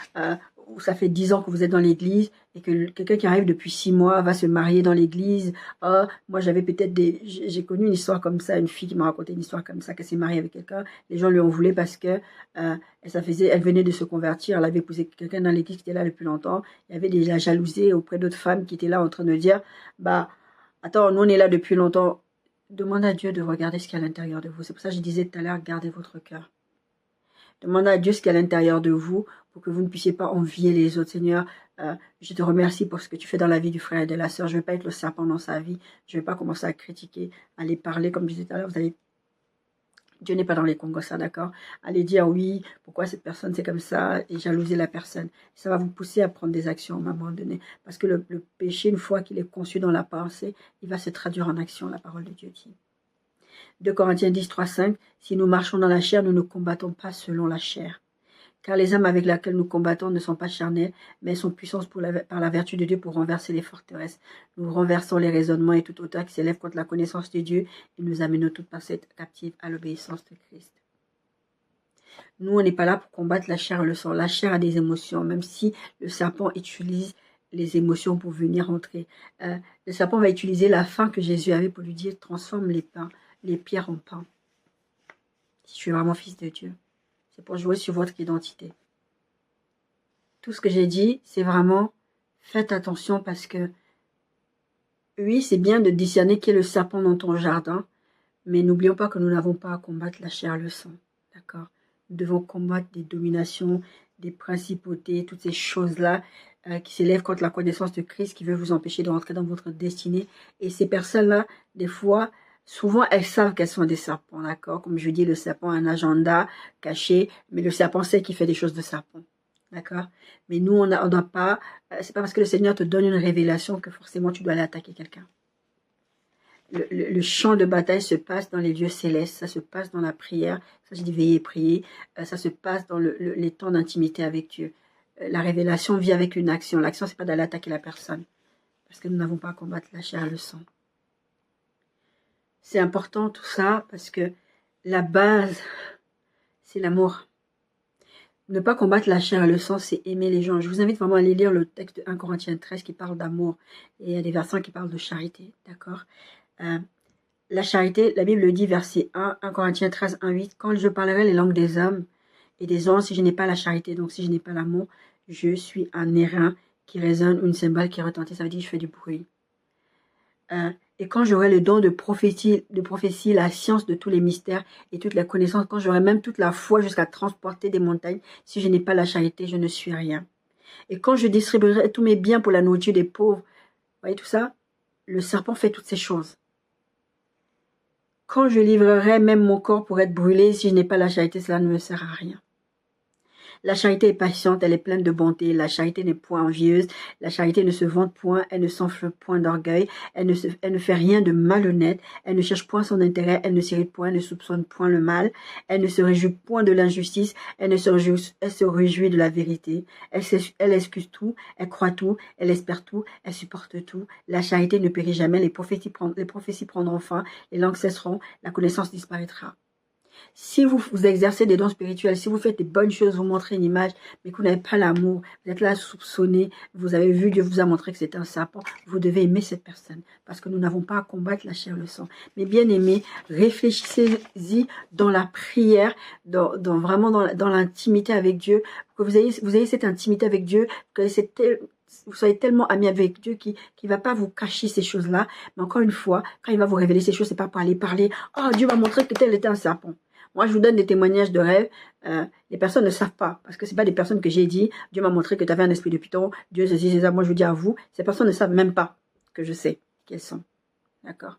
ça fait 10 ans que vous êtes dans l'église et que quelqu'un qui arrive depuis 6 mois va se marier dans l'église. Moi j'avais peut-être j'ai connu une histoire comme ça, une fille qui m'a raconté une histoire comme ça, qu'elle s'est mariée avec quelqu'un. Les gens lui en voulaient parce que elle venait de se convertir, elle avait épousé quelqu'un dans l'église qui était là depuis longtemps. Il y avait déjà jalousie auprès d'autres femmes qui étaient là en train de dire, attends, nous on est là depuis longtemps. Demandez à Dieu de regarder ce qu'il y a à l'intérieur de vous. C'est pour ça que je disais tout à l'heure, gardez votre cœur. Demandez à Dieu ce qu'il y a à l'intérieur de vous pour que vous ne puissiez pas envier les autres. Seigneur, je te remercie pour ce que tu fais dans la vie du frère et de la sœur. Je ne vais pas être le serpent dans sa vie. Je ne vais pas commencer à critiquer, à les parler. Comme je disais tout à l'heure, vous allez Dieu n'est pas dans les congos, ça, d'accord? Allez dire oui, pourquoi cette personne c'est comme ça, et jalouser la personne. Ça va vous pousser à prendre des actions à un moment donné. Parce que le péché, une fois qu'il est conçu dans la pensée, il va se traduire en action, la parole de Dieu dit. 2 Corinthiens 10, 3, 5, si nous marchons dans la chair, nous ne combattons pas selon la chair. Car les âmes avec lesquelles nous combattons ne sont pas charnelles, mais sont puissantes par la vertu de Dieu pour renverser les forteresses. Nous renversons les raisonnements et toute hauteur qui s'élève contre la connaissance de Dieu et nous amenons toute pensée captive à l'obéissance de Christ. Nous, on n'est pas là pour combattre la chair et le sang. La chair a des émotions, même si le serpent utilise les émotions pour venir entrer. Le serpent va utiliser la faim que Jésus avait pour lui dire « transforme les pierres en pain. Si tu es vraiment fils de Dieu. » C'est pour jouer sur votre identité. Tout ce que j'ai dit, c'est vraiment, faites attention parce que, oui, c'est bien de discerner qui est le serpent dans ton jardin, mais n'oublions pas que nous n'avons pas à combattre la chair et le sang. D'accord? Nous devons combattre des dominations, des principautés, toutes ces choses-là qui s'élèvent contre la connaissance de Christ, qui veut vous empêcher de rentrer dans votre destinée. Et ces personnes-là, des fois, souvent, elles savent qu'elles sont des serpents, d'accord? Comme je dis, le serpent a un agenda caché, mais le serpent sait qu'il fait des choses de serpent, d'accord? Mais nous, on ne doit pas... c'est pas parce que le Seigneur te donne une révélation que forcément tu dois aller attaquer quelqu'un. Le champ de bataille se passe dans les lieux célestes, ça se passe dans la prière, ça je dis veiller et prier, ça se passe dans les temps d'intimité avec Dieu. La révélation vit avec une action. L'action, c'est pas d'aller attaquer la personne, parce que nous n'avons pas à combattre la chair et le sang. C'est important tout ça parce que la base, c'est l'amour. Ne pas combattre la chair et le sang, c'est aimer les gens. Je vous invite vraiment à aller lire le texte de 1 Corinthiens 13 qui parle d'amour. Et il y a des versets qui parlent de charité, d'accord? La charité, la Bible le dit, verset 1 Corinthiens 13, 1, 8. Quand je parlerai les langues des hommes et des anges, si je n'ai pas la charité, donc si je n'ai pas l'amour, je suis un airain qui résonne, une cymbale qui retentit. Ça veut dire que je fais du bruit. Et quand j'aurai le don de prophétie, la science de tous les mystères et toute la connaissance, quand j'aurai même toute la foi jusqu'à transporter des montagnes, si je n'ai pas la charité, je ne suis rien. Et quand je distribuerai tous mes biens pour la nourriture des pauvres, vous voyez tout ça? Le serpent fait toutes ces choses. Quand je livrerai même mon corps pour être brûlé, si je n'ai pas la charité, cela ne me sert à rien. La charité est patiente, elle est pleine de bonté. La charité n'est point envieuse. La charité ne se vante point, elle ne s'enfle point d'orgueil. Elle ne fait rien de malhonnête. Elle ne cherche point son intérêt, elle ne s'irrite point, elle ne soupçonne point le mal. Elle ne se réjouit point de l'injustice, elle se réjouit de la vérité. Elle excuse tout, elle croit tout, elle espère tout, elle supporte tout. La charité ne périt jamais, les prophéties prendront fin, les langues cesseront, la connaissance disparaîtra. Si vous exercez des dons spirituels, si vous faites des bonnes choses, vous montrez une image, mais que vous n'avez pas l'amour, vous êtes là à soupçonner, vous avez vu, Dieu vous a montré que c'était un serpent, vous devez aimer cette personne, parce que nous n'avons pas à combattre la chair et le sang. Mais bien aimé, réfléchissez-y dans la prière, vraiment dans l'intimité avec Dieu, que vous ayez cette intimité avec Dieu, que vous soyez tellement amis avec Dieu qui va pas vous cacher ces choses-là. Mais encore une fois, quand il va vous révéler ces choses, c'est pas pour aller parler. Oh, Dieu m'a montré que tel était un serpent. Moi, je vous donne des témoignages de rêve. Les personnes ne savent pas. Parce que c'est pas des personnes que j'ai dit. Dieu m'a montré que tu avais un esprit de python. Dieu, ceci, c'est ça. Moi, je vous dis à vous. Ces personnes ne savent même pas que je sais qui elles sont. D'accord?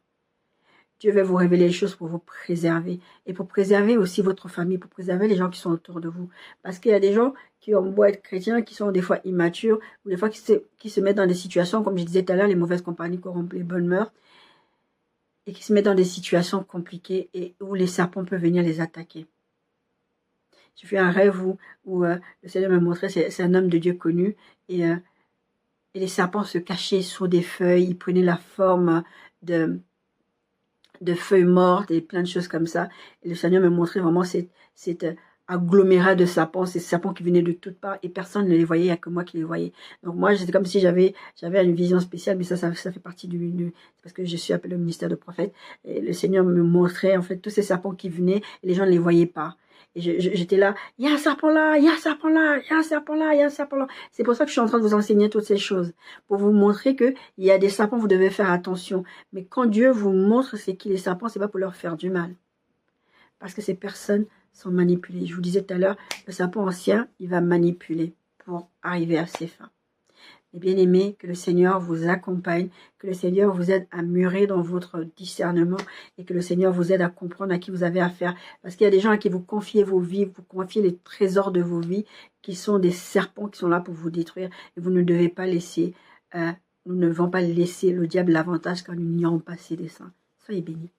Dieu va vous révéler les choses pour vous préserver. Et pour préserver aussi votre famille. Pour préserver les gens qui sont autour de vous. Parce qu'il y a des gens qui ont beau être chrétiens, qui sont des fois immatures. Ou des fois qui se mettent dans des situations, comme je disais tout à l'heure, les mauvaises compagnies corrompent les bonnes mœurs. Et qui se mettent dans des situations compliquées et où les serpents peuvent venir les attaquer. J'ai fait un rêve où le Seigneur me montrait, c'est un homme de Dieu connu, et les serpents se cachaient sous des feuilles, ils prenaient la forme de feuilles mortes et plein de choses comme ça. Et le Seigneur me montrait vraiment cette agglomérat de serpents, ces serpents qui venaient de toutes parts et personne ne les voyait, il n'y a que moi qui les voyais. Donc moi, c'était comme si j'avais une vision spéciale, mais ça fait partie c'est parce que je suis appelée au ministère de prophète. Et le Seigneur me montrait en fait tous ces serpents qui venaient et les gens ne les voyaient pas. Et j'étais là, il y a un serpent là, il y a un serpent là, il y a un serpent là, il y a un serpent là. C'est pour ça que je suis en train de vous enseigner toutes ces choses. Pour vous montrer que il y a des serpents, vous devez faire attention. Mais quand Dieu vous montre c'est qui les serpents, c'est pas pour leur faire du mal. Parce que ces personnes sont manipulées. Je vous disais tout à l'heure, le serpent ancien, il va manipuler pour arriver à ses fins. Et bien aimé, que le Seigneur vous accompagne, que le Seigneur vous aide à mûrir dans votre discernement et que le Seigneur vous aide à comprendre à qui vous avez affaire. Parce qu'il y a des gens à qui vous confiez vos vies, vous confiez les trésors de vos vies, qui sont des serpents qui sont là pour vous détruire. Et vous ne devez pas laisser, nous ne devons pas laisser le diable l'avantage car nous n'ignorons pas ses desseins. Soyez bénis.